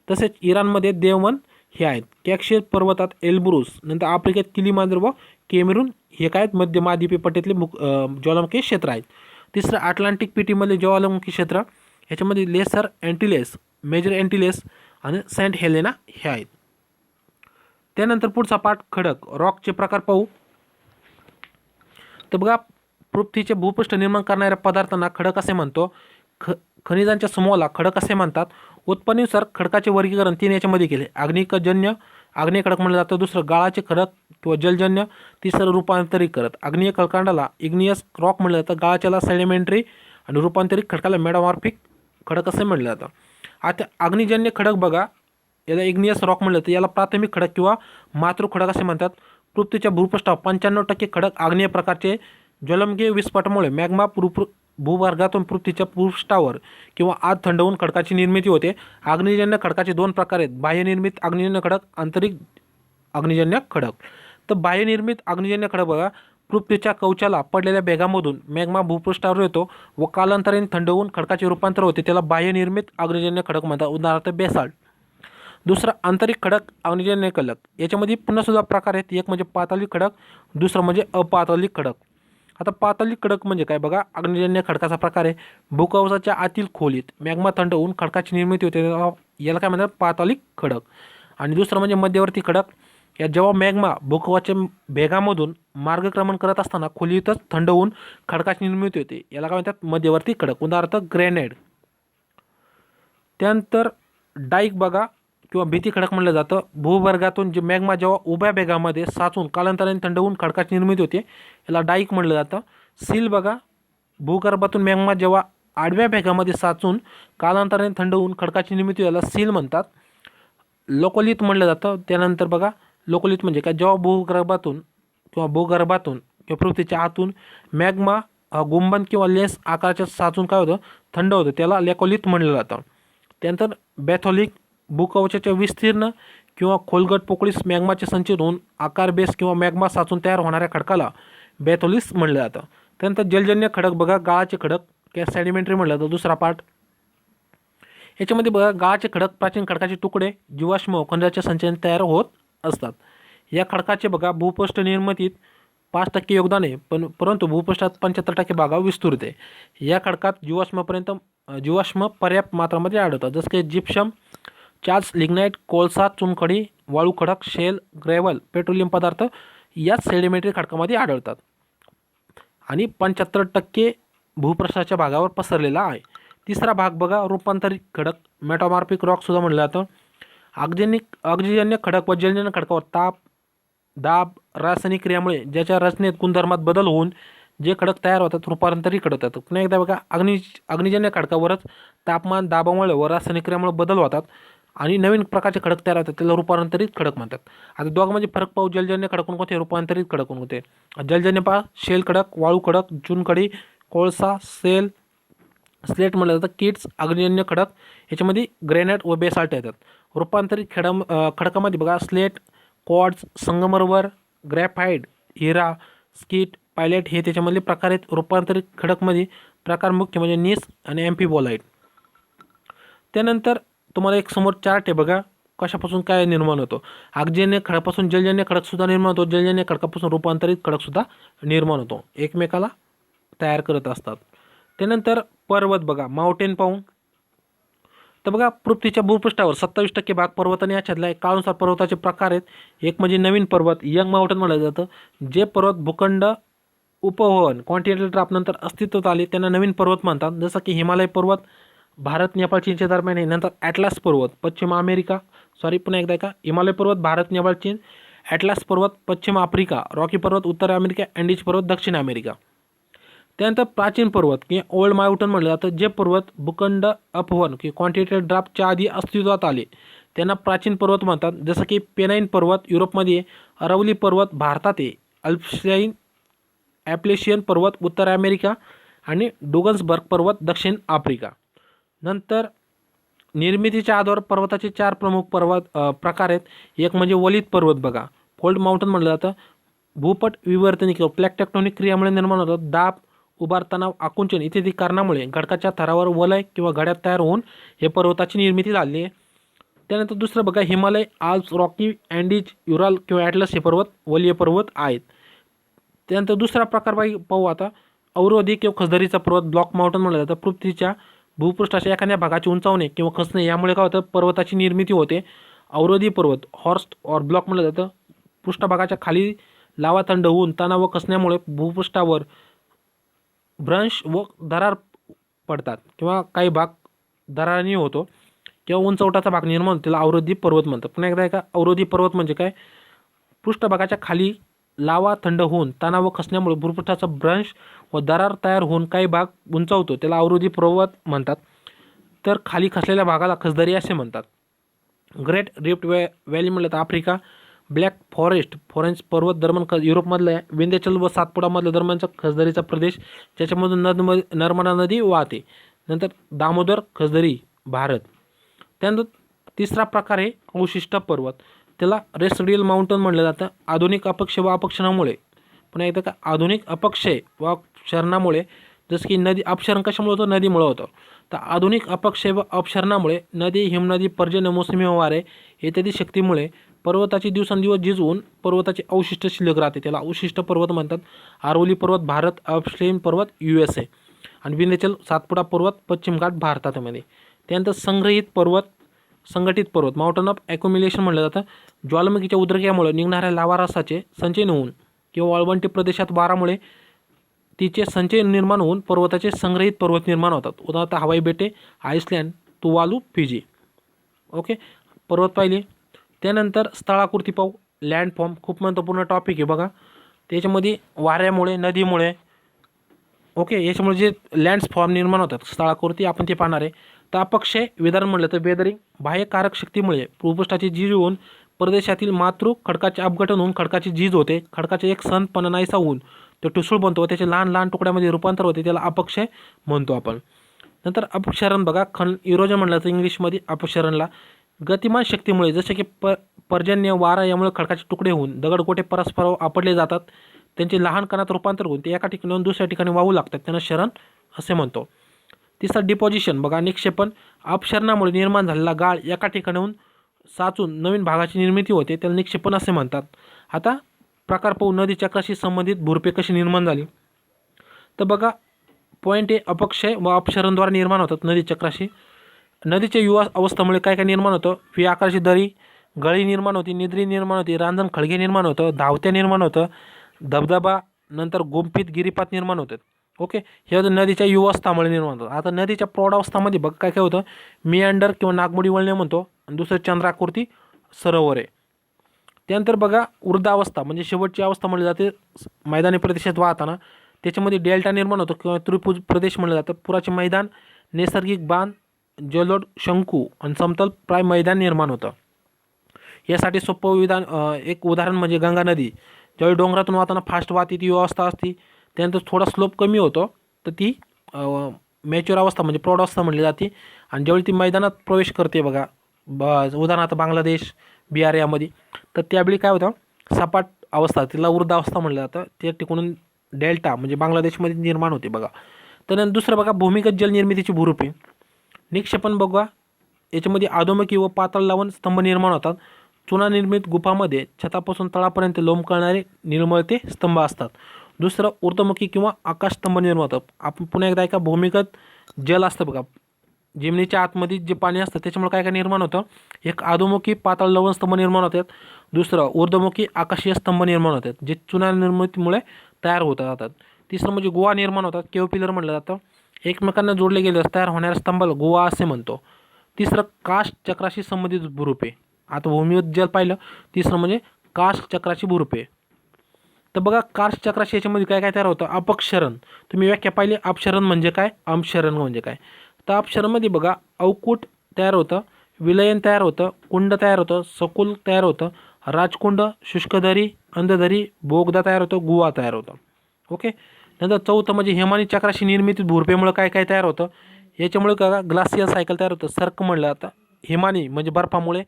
तसेच इराणमध्ये देवमन हे आहेत. कॅक्शियस पर्वतात एल्ब्रुस, नंतर आफ्रिकेत किलिमांजरो व केमेरून हे काय आहेत मध्य महाद्वीपीय पट्ट्यातले ज्वालामुखी क्षेत्र आहेत. तिसरं अटलांटिक पेटीमधले ज्वालामुखी क्षेत्र, ह्याच्यामध्ये लेसर अँटिलेस, मेजर अँटिलेस आणि सेंट हेलेना हे आहेत. त्यानंतर पुढचा पाठ खडक, रॉकचे प्रकार पाहू. तर बघा पृथ्वीचे भूपृष्ठ निर्माण करणाऱ्या पदार्थांना खडक असे म्हणतो. खनिजांच्या समूहाला खडक असे म्हणतात. उत्पन्नानुसार खडकाचे वर्गीकरण 3 याच्यामध्ये केले. आग्नेयजन्य आग्नेय खडक म्हटलं जातं, दुसरं गाळाचे खडक किंवा जलजन्य, तिसरं रूपांतरित खडक. आग्नेय खडकांडाला इग्नियस रॉक म्हटलं जातं, गाळाच्याला सेडिमेंटरी आणि रूपांतरित खडकाला मेटामॉर्फिक खडक असे म्हटलं जातं. आता अग्निजन्य खडक बघा, याला इग्नियस रॉक म्हटलं जातं, याला प्राथमिक खडक किंवा मातृ खडक असे म्हणतात. पृथ्वीच्या भूपृष्ठावर 95% खडक आग्नेय प्रकारचे ज्वालामुखी विस्फोटामुळे मॅग्मा भूभागातून पृथ्वीच्या पृष्ठावर किंवा आत थंड होऊन खडकाची निर्मिती होते. अग्निजन्य खडकाचे 2 प्रकार आहेत, बाह्यनिर्मित अग्निजन्य खडक, आंतरिक अग्निजन्य खडक. तर बाह्यनिर्मित अग्निजन्य खडक बघा पृथ्वीच्या कवचाला पडलेल्या भेगामधून मॅग्मा भूपृष्ठावर येतो व कालांतराने थंड होऊन खडकाचे रूपांतर होते, त्याला बाह्यनिर्मित अग्निजन्य खडक म्हणतात, उदाहरणार्थ बेसाल्ट. दुसरा आंतरिक खडक अग्निजन्य खडक, याच्यामध्ये पुन्हा सुद्धा प्रकार आहेत. एक म्हणजे पातालिक खडक, दुसरं म्हणजे अपातालिक खडक. आता पातालिक खडक म्हणजे काय बघा, अग्निजन्य खडकाचा प्रकार आहे. भूकवचाच्या आतील खोलीत मॅग्मा थंड होऊन खडकाची निर्मिती होते, याला काय म्हणतात पातालिक खडक. आणि दुसरं म्हणजे मध्यवर्ती खडक, या जेव्हा मॅग्मा भूकवचाच्या भेगामधून मार्गक्रमण करत असताना खोलीतच थंड होऊन खडकाची निर्मिती होते, याला काय म्हणतात मध्यवर्ती खडक, उदाहरणार्थ ग्रेनाइट. त्यानंतर डाईक बघा किंवा भीती खडक म्हटलं जातं. भूवर्गातून जे मॅग्मा जेव्हा उभ्या भेगामध्ये साचून कालांतराने थंड होऊन खडकाची निर्मिती होते, याला डाईक म्हटलं जातं. सील बघा, भूगर्भातून मॅग्मा जेव्हा आडव्या भेगामध्ये साचून कालांतराने थंड होऊन खडकाची निर्मिती याला सील म्हणतात. लोकोलिथ म्हटलं जातं. त्यानंतर बघा लोकोलिथ म्हणजे काय, जेव्हा भूगर्भातून किंवा पृथ्वीच्या आतून मॅग्मा गुंबद किंवा लेस आकाराच्या साचून काय होतं थंड होतं, त्याला लेकोलिथ म्हटलं जातं. त्यानंतर बॅथोलिक, भूकवचाच्या विस्तीर्ण किंवा खोलगट पोकळीस मॅग्माचे संचित होऊन आकार बेस किंवा मॅग्मा साचून तयार होणाऱ्या खडकाला बॅथोलिस म्हटलं जातं. त्यानंतर जलजन्य खडक बघा, गाळाचे खडक किंवा सेडिमेंटरी म्हटलं जातं, दुसरा पार्ट. याच्यामध्ये बघा गाळाचे खडक प्राचीन खडकाचे तुकडे जीवाश्म खनिजाच्या संचयन तयार होत असतात. या खडकाचे बघा भूपृष्ठ निर्मितीत 5% योगदान आहे, परंतु भूपृष्ठात 75% भागावर विस्तृत आहे. या खडकात जीवाश्म पर्याप्त मात्रामध्ये आढळतात, जसं की जिप्सम, चार्ज, लिग्नाइट, कोळसा, चुनखडी, वाळू खडक, शेल, ग्रेव्हल, पेट्रोलियम पदार्थ याच सेडिमेंटरी खडकामध्ये आढळतात आणि 75% भूपृष्ठाच्या भागावर पसरलेला आहे. तिसरा भाग बघा, रूपांतरित खडक, मेटामॉर्फिक रॉक सुद्धा म्हटलं जातं. अग्निजन्य खडक व जलजन्य खडकावर ताप, दाब, रासायनिक क्रियामुळे ज्याच्या रचनेत गुणधर्मात बदल होऊन जे खडक तयार होतात रूपांतरित खडक होतात. पुन्हा एकदा बघा, अग्निजन्य खडकावरच तापमान, दाबामुळे व रासायनिक क्रियामुळे बदल होतात आणि नवीन प्रकारचे खडक तयार होतात, त्याला रूपांतरित खडक म्हणतात. आता दोघांमध्ये फरक पाहू. जलजन्य खडक कोणते, रूपांतरित खडक कोणते. जलजन्य पहा, शेल खडक, वाळू खडक, चुनखडी, कोळसा, स्लेट म्हटलं जातं, किट्स. अग्निजन्य खडक याच्यामध्ये ग्रेनाइट व बेसाल्ट येतात. रूपांतरित खडकामध्ये बघा, स्लेट, क्वार्ट्ज, संगमरवर, ग्रॅफाइट, हिरा, स्कीट, पायलेट हे त्याच्यामधले प्रकार आहेत. रूपांतरित खडकमध्ये प्रकार मुख्य म्हणजे नीस आणि एम्फिबोलाइट. त्यानंतर तुम्हाला एक समोर चार्ट आहे बघा, कशापासून काय निर्माण होतो. अग्निजन्य खडकापासून जलजन्य खडकसुद्धा निर्माण होतो, जलजन्य खडकापासून रूपांतरित खडकसुद्धा निर्माण होतो, एकमेकाला तयार करत असतात. त्यानंतर पर्वत बघा, माउंटेन पाहू तर बघा, पृथ्वीच्या भूपृष्ठावर 27% भाग पर्वताने आच्छादला आहे. काळानुसार पर्वताचे प्रकार आहेत. एक म्हणजे नवीन पर्वत, यंग माउंटन म्हटलं जातं. जे पर्वत भूखंड उपवन कॉन्टिनेंटल ड्राफ्टनंतर अस्तित्वात आले त्यांना नवीन पर्वत म्हणतात, जसं की हिमालय पर्वत भारत, नेपाळ, चीनच्या दरम्यान आहे. नंतर ॲटलास पर्वत पुन्हा एकदा का, हिमालय पर्वत भारत, नेपाळ, चीन. ॲटलास पर्वत पश्चिम आफ्रिका, रॉकी पर्वत उत्तर अमेरिका, अँडीज पर्वत दक्षिण अमेरिका. त्यानंतर प्राचीन पर्वत किंवा ओल्ड माउंटन म्हटलं जातं. जे पर्वत भूखंड अपवन किंवा कॉन्टिनेंटल ड्राफ्टच्या आधी अस्तित्वात आले त्यांना प्राचीन पर्वत म्हणतात, जसं की पेनाईन पर्वत युरोपमध्ये, अरवली पर्वत भारतात आहे, ॲप्लेशियन पर्वत उत्तर अमेरिका आणि डुगन्सबर्ग पर्वत दक्षिण आफ्रिका. नंतर निर्मितीच्या आधारावर पर्वताचे 4 प्रमुख प्रकार आहेत. एक म्हणजे वलित पर्वत बघा, फोल्ड माउंटन म्हटलं जातं. भूपट विवर्तनिक किंवा प्लॅक टेक्टोनिक क्रियामुळे निर्माण होतात. दाब, उभार, तणाव, आकुंचन इत्यादी कारणामुळे खडकाच्या थरावर वलय किंवा गड्यात तयार होऊन हे पर्वताची निर्मिती झाली आहे. त्यानंतर दुसरं बघा, हिमालय, आल्प्स, रॉकी, अँडीज, युराल किंवा ॲटलस हे पर्वत वलीय पर्वत आहेत. त्यानंतर दुसरा प्रकार पाहू आता, अवरोधी किंवा खसदरीचा पर्वत, ब्लॉक माउंटन म्हटलं जातं. पृथ्वीच्या भूपृष्ठाच्या एखाद्या भागाची उंचावणे किंवा खचणे यामुळे काय होतं, पर्वताची निर्मिती होते. अवरोधी पर्वत, हॉर्स्ट और ब्लॉक म्हटलं जातं. पृष्ठभागाच्या खाली लावा थंड होऊन तणाव व कसण्यामुळे भूपृष्ठावर भ्रंश व दरार पडतात किंवा काही भाग दराराने होतो किंवा उंचवटाचा भाग निर्माण होतो, त्याला अवरोधी पर्वत म्हणतात. पुन्हा एकदा का, अवरोधी पर्वत म्हणजे काय, पृष्ठभागाच्या खाली लावा थंड होऊन तणाव व खचण्यामुळे भूपृष्ठाचा भ्रंश व दरार तयार होऊन काही भाग उंचावतो, त्याला अवरोधी पर्वत म्हणतात. तर खाली खचलेल्या भागाला खसदरी असे म्हणतात. ग्रेट रिफ्ट व्हॅली म्हटलं तर आफ्रिका. ब्लॅक फॉरेस्ट पर्वत दरम्यान युरोपमधलं आहे. विंध्याचल व सातपुडामधल्या दरम्यानचा खसदरीचा प्रदेश ज्याच्यामधून नर्मदा नदी वाहते. नंतर दामोदर खसदरी भारत. त्यानंतर तिसरा प्रकार आहे अवशिष्ट पर्वत, त्याला रेसिड्युअल माउंटन म्हटलं जातं. आधुनिक अपक्षय व अपक्षरणामुळे, पुन्हा एकदा का, आधुनिक अपक्षय व अपक्षरणामुळे, जसं की नदी अपक्षरण कशामुळे होतं, नदीमुळे होतं. तर आधुनिक अपक्षय व अपक्षरणामुळे नदी, हिमनदी, पर्जन्य, मोसमी वारे इत्यादी शक्तीमुळे पर्वताची दिवसेंदिवस झीज होऊन पर्वताचे अवशिष्ट शिल्लक राहते, त्याला अवशिष्ट पर्वत म्हणतात. अरवली पर्वत भारत, अल्प्स पर्वत USA आणि विंध्याचल सातपुडा पर्वत पश्चिम घाट भारतामध्ये. त्यानंतर संघटित पर्वत माउंटन ऑफ ॲक्युम्युलेशन म्हटलं जातं. ज्वालामुखीच्या उद्रेकामुळे निघणाऱ्या लावारसाचे संचयन होऊन किंवा वाळवंटी प्रदेशात वारामुळे तिचे संचय निर्माण होऊन पर्वताचे संग्रहित पर्वत निर्माण होतात. उदाहरणार्थ हवाई बेटे, आईसलँड, तुवालू, फिजी. ओके, पर्वत पाहिले. त्यानंतर स्थळाकृती पाहू. लँडफॉर्म खूप महत्त्वपूर्ण टॉपिक आहे बघा. त्याच्यामध्ये वाऱ्यामुळे, नदीमुळे, ओके, याच्यामुळे जे लँडफॉर्म निर्माण होतात स्थळाकृती आपण ते पाहणार आहे. तर अपक्षय विधान म्हटलं तर वेदरिंग, बाह्य कारक शक्तीमुळे भूपृष्ठाची झीज होऊन प्रदेशातील मातृ खडकाचे अपघटन होऊन खडकाची झीज होते. खडकाचे एक संतपणा नाहीसा होऊन तो ठिसूळ बनतो व त्याचे लहान लहान तुकड्यामध्ये रूपांतर होते, त्याला अपक्षय म्हणतो आपण. नंतर अपक्षरण बघा, इरोजन म्हटलं तर इंग्लिशमध्ये अपक्षरणला गतिमान शक्तीमुळे, जसे की पर्जन्य, वारा यामुळे खडकाचे तुकडे होऊन दगडगोटे परस्पर आपटले जातात. त्यांचे लहान कणात रूपांतर होऊन ते एका ठिकाणाहून दुसऱ्या ठिकाणी वाहू लागतात, त्यांना क्षरण असे म्हणतो. तिसरा डिपॉझिशन बघा, निक्षेपण. अपक्षरणामुळे निर्माण झालेला गाळ एका ठिकाणाहून साचून नवीन भागाची निर्मिती होते, त्याला निक्षेपण असे म्हणतात. आता प्रकार पाहू नदी चक्राशी संबंधित भुरपे कशी निर्माण झाली. तर बघा पॉईंट ए अपक्षय व अपक्षरणद्वारे निर्माण होतात नदी चक्राशी. नदीच्या युवा अवस्थेमुळे काय काय निर्माण होतं. व्ही आकाराची दरी, गळी निर्माण होती, निद्री निर्माण होती, रांजण खळगे निर्माण होतं, धावत्या निर्माण होतं, धबधबा, नंतर गुंफित गिरिपात निर्माण होतात. ओके, हे होतं नदीच्या युवावस्थामुळे निर्माण होतं. आता नदीच्या प्रौढावस्थामध्ये बघा काय काय होतं. मियांडर किंवा नागमोडी वळणे म्हणतो, आणि दुसरं चंद्राकृती सरोवरे. त्यानंतर बघा वृद्धावस्था म्हणजे शेवटची अवस्था म्हणली जाते मैदानी प्रदेशात वाहताना. त्याच्यामध्ये डेल्टा निर्माण होतो किंवा त्रिभुज प्रदेश म्हणलं जातं. पुराचे मैदान, नैसर्गिक बांध, जलोद, शंकू आणि समतल प्राय मैदान निर्माण होतं. यासाठी सोपं एक उदाहरण म्हणजे गंगा नदी. ज्यावेळी डोंगरातून वाहताना फास्ट वाहती ती अवस्था असती. त्यानंतर थोडा स्लोप कमी होतो तर ती मॅच्युअर अवस्था म्हणजे प्रौढावस्था म्हणली जाते. आणि ज्यावेळी ती मैदानात प्रवेश करते बघा, उदाहरणार्थ बांगलादेश, बिहार यामध्ये, तर त्यावेळी काय होतं सपाट अवस्था, तिला वृद्धावस्था म्हणलं जातं. त्या ठिकाणून डेल्टा म्हणजे बांगलादेशमध्ये निर्माण होते बघा. तर दुसरं बघा भूमिगत जलनिर्मितीची भूरूपे. निक्षेपण बघा, याच्यामध्ये अधोमुखी व पातळ लावून स्तंभ निर्माण होतात. चुना निर्मित गुफामध्ये छतापासून तळापर्यंत लोंबकळणारे निर्मळते स्तंभ असतात. दुसरं ऊर्ध्वमुखी किंवा आकाशस्तंभ निर्माण होतात. आपण पुन्हा एकदा एका भूमिगत जल असतं बघा, जमिनीच्या आतमध्ये जे पाणी असतं त्याच्यामुळे काय काय निर्माण होतं. एक अधोमुखी पातळ लवण स्तंभ निर्माण होतात. दुसरं ऊर्ध्वमुखी आकाशीय स्तंभ निर्माण होतात जे चुना निर्मितीमुळे तयार होत जातात. तिसरं म्हणजे गुहा निर्माण होतात. केव पिलर म्हटलं जातं. एकमेकांना जोडले गेले तयार होणाऱ्या स्तंभाला गुहा असे म्हणतो. तिसरं कास्ट चक्राशी संबंधित भूरूपे. आता भूमिगत जल पाहिलं. तिसरं म्हणजे कास्ट चक्राची भूरूपे. तर बघा कास्ट चक्राशी याच्यामध्ये काय काय तयार होतं. अपक्षरण तुम्ही व्याख्या पाहिली. अपक्षरण म्हणजे काय, अपक्षरण म्हणजे काय. तर अपक्षरणमध्ये बघा अवकूट तयार होतं, विलयन तयार होतं, कुंड तयार होतं, सकुल तयार होतं, राजकुंड, शुष्कदरी, अंधदरी, बोगदा तयार होतं, गुहा तयार होतं. ओके, नंतर चौथं म्हणजे हेमानी चक्राशी निर्मिती भूरूपेमुळे काय काय तयार होतं. याच्यामुळे का ग्लासियल सायकल तयार होतं. सर्क म्हणलं जातं. हिमानी म्हणजे बर्फामुळे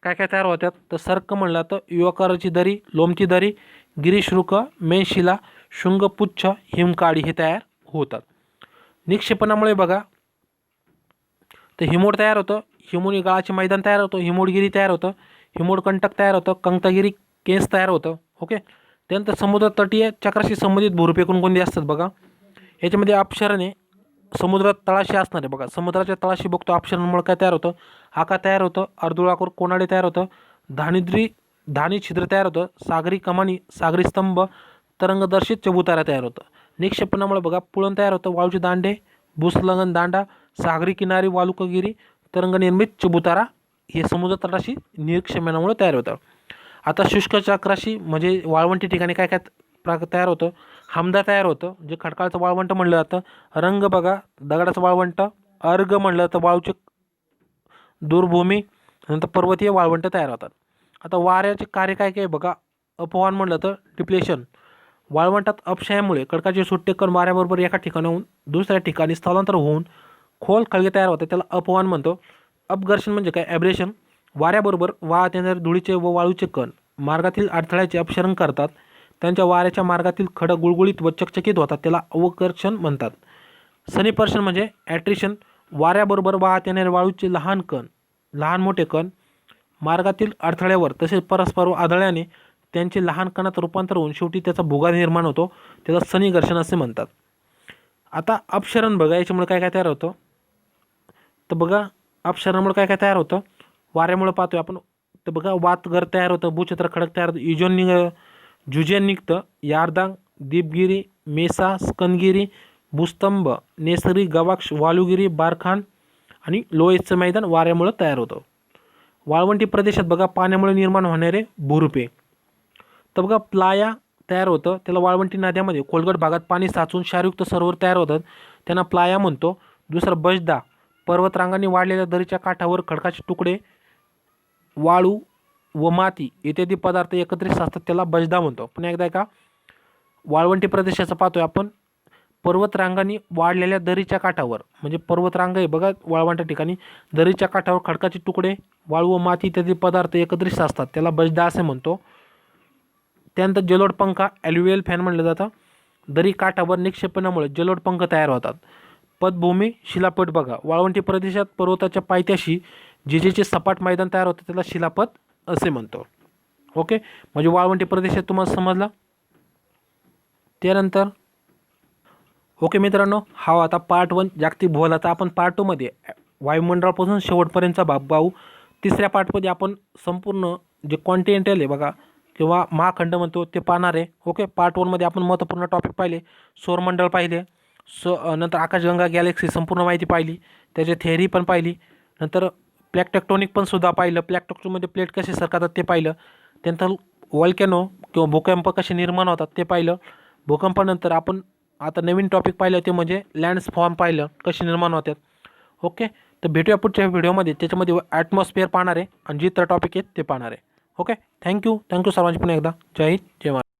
काय काय तयार होतात. तर सर्क म्हणलं जातं युवाकाराची दरी, लोमची दरी, गिरीशृक, मेनशिला, शृंगपुच्छ, हिमकाडी हे तयार होतात. निक्षेपणामुळे बघा तर हिमोड तयार होतं. हिमोडी गाळाचे मैदान तयार होतं. हिमोडगिरी तयार होतं. हिमोडकंटक तयार होतं. कंकतागिरी केस तयार होतं. ओके, त्यानंतर समुद्र तटीय चक्राशी संबंधित भूरूपे कोणकोणती असतात बघा. याच्यामध्ये अपक्षरणे समुद्रात तळाशी असणार आहे बघा. समुद्राच्या तळाशी बघतो अपक्षरणमुळे काय तयार होतं. आकार तयार होतं. अर्धगोळाकार कोनाडे तयार होतं. धानी छिद्र तयार होतं. सागरी कमानी, सागरी स्तंभ, तरंगदर्शित चबुतारा तयार होतं. निक्षेपणामुळे बघा पुळण तयार होतं. वाळूचे दांडे, भूसलंघन दांडा, सागरी किनारी, वालुकागिरी, तरंगनिर्मित चबुतारा हे समुद्र तळाशी निक्षेपणामुळे तयार होतं. आता शुष्क चक्राशी म्हणजे वाळवंटी ठिकाणी काय काय तयार होतं. हमदा तयार होतं जे खडकाळचं वाळवंट म्हणलं जातं. रंग बघा दगडाचं वाळवंट. अर्ग म्हणलं तर वाळूचे दूरभूमी. नंतर पर्वतीय वाळवंट तयार होतात. आता वाऱ्याचे कार्य काय काय बघा. अपवन म्हणलं तर डिप्लेशन. वाळवंटात अपक्षयामुळे खडकाचे सुट्टे कण वाऱ्याबरोबर एका ठिकाणाहून दुसऱ्या ठिकाणी स्थलांतर होऊन खोल खळगे तयार होतात. त्याला अपवन म्हणतो. अपघर्षण म्हणजे काय, ॲब्रेशन. वाऱ्याबरोबर वाहत येणारे धुळीचे व वाळूचे कण मार्गातील अडथळ्याचे अपक्षरण करतात. त्यांच्या वाऱ्याच्या मार्गातील खडक गुळगुळीत व चकचकीत होतात. त्याला अवकर्षण म्हणतात. सनिपर्शन म्हणजे ॲट्रिशन. वाऱ्याबरोबर वाहत येणारे वाळूचे लहान मोठे कण मार्गातील अडथळ्यावर तसेच परस्पर आदळल्याने त्यांचे लहान कणात रूपांतर होऊन शेवटी त्याचा भुगा निर्माण होतो. त्याला सनिघर्षण असे म्हणतात. आता अपक्षरण बघा याच्यामुळे काय काय तयार होतं. तर बघा अपक्षरणामुळे काय काय तयार होतं. वाऱ्यामुळे पाहतोय आपण. तर बघा वातगर तयार होतं. भूछत्र खडक तयार होतं. जुजेन निघतं. यार्दांग, दीपगिरी, मेसा, स्कंदगिरी, भूस्तंभ, नेसरी, गवाक्ष, वालुगिरी, बारखान आणि लोयसचं मैदान वाऱ्यामुळे तयार होतं. वाळवंटी प्रदेशात बघा पाण्यामुळे निर्माण होणारे भूरूपे. तर बघा प्लाया तयार होतं. त्याला वाळवंटी नद्यामध्ये खोलगट भागात पाणी साचून क्षारयुक्त सरोवर तयार होतात. त्यांना प्लाया म्हणतो. दुसरं बजदा. पर्वतरांगांनी वाढलेल्या दरीच्या काठावर खडकाचे तुकडे, वाळू व माती इत्यादी पदार्थ एकत्रित असतात. त्याला बजदा म्हणतो. पुन्हा एकदा का वाळवंटी प्रदेशाचं पाहतोय आपण. पर्वतरांगांनी वाढलेल्या दरीच्या काठावर म्हणजे पर्वतरांग आहे बघा वाळवंट ठिकाणी. दरीच्या काठावर खडकाचे तुकडे, वाळू व माती इत्यादी पदार्थ एकत्रित असतात. त्याला बजदा असे म्हणतो. त्यानंतर जलोद पंखा ॲल्युएल फॅन म्हणलं जातं. दरी काठावर निक्षेपणामुळे जलोद पंख तयार होतात. पदभूमी शिलापट बघा. वाळवंटी प्रदेशात पर्वताच्या पायथ्याशी जिजेचे सपाट मैदान तयार होते त्याला शिलापत असे म्हणतो. ओके, म्हणजे वाळवंटी प्रदेशात तुम्हाला समजला. त्यानंतर ओके मित्रांनो, हा आता पार्ट 1 जागतिक भूगोल. आता आपण पार्ट 2मध्ये वायुमंडळापासून शेवटपर्यंतचा भाग पाहू. तिसऱ्या पार्टमध्ये आपण संपूर्ण जे कॉन्टिनेंटल आहे बघा किंवा महाखंड म्हणतो ते पाहणार आहे. ओके, पार्ट 1मध्ये आपण महत्त्वपूर्ण टॉपिक पाहिले, सौरमंडळ पाहिले, नंतर आकाशगंगा गॅलेक्सी संपूर्ण माहिती पाहिली, त्याची थेअरी पण पाहिली, नंतर प्लॅट टेक्टोनिक पण सुद्धा पाहिलं, प्लॅट टेक्टोनिकमध्ये प्लेट कसे सरकतात ते पाहिलं, त्यानंतर व्हॉल्कॅनो किंवा भूकंप कसे निर्माण होतात ते पाहिलं. भूकंपानंतर आपण आता नवीन टॉपिक पाहिलं ते म्हणजे लँड्स फॉर्म पाहिलं कसे निर्माण होतात. ओके, तर भेटूया पुढच्या व्हिडिओमध्ये, त्याच्यामध्ये ॲटमॉस्फिअर पाहणार आहे आणि जे इतर टॉपिक आहेत ते पाहणार आहे. ओके, थँक्यू सर्वांची पुन्हा एकदा. जय हिंद, जय महाराष्ट्र.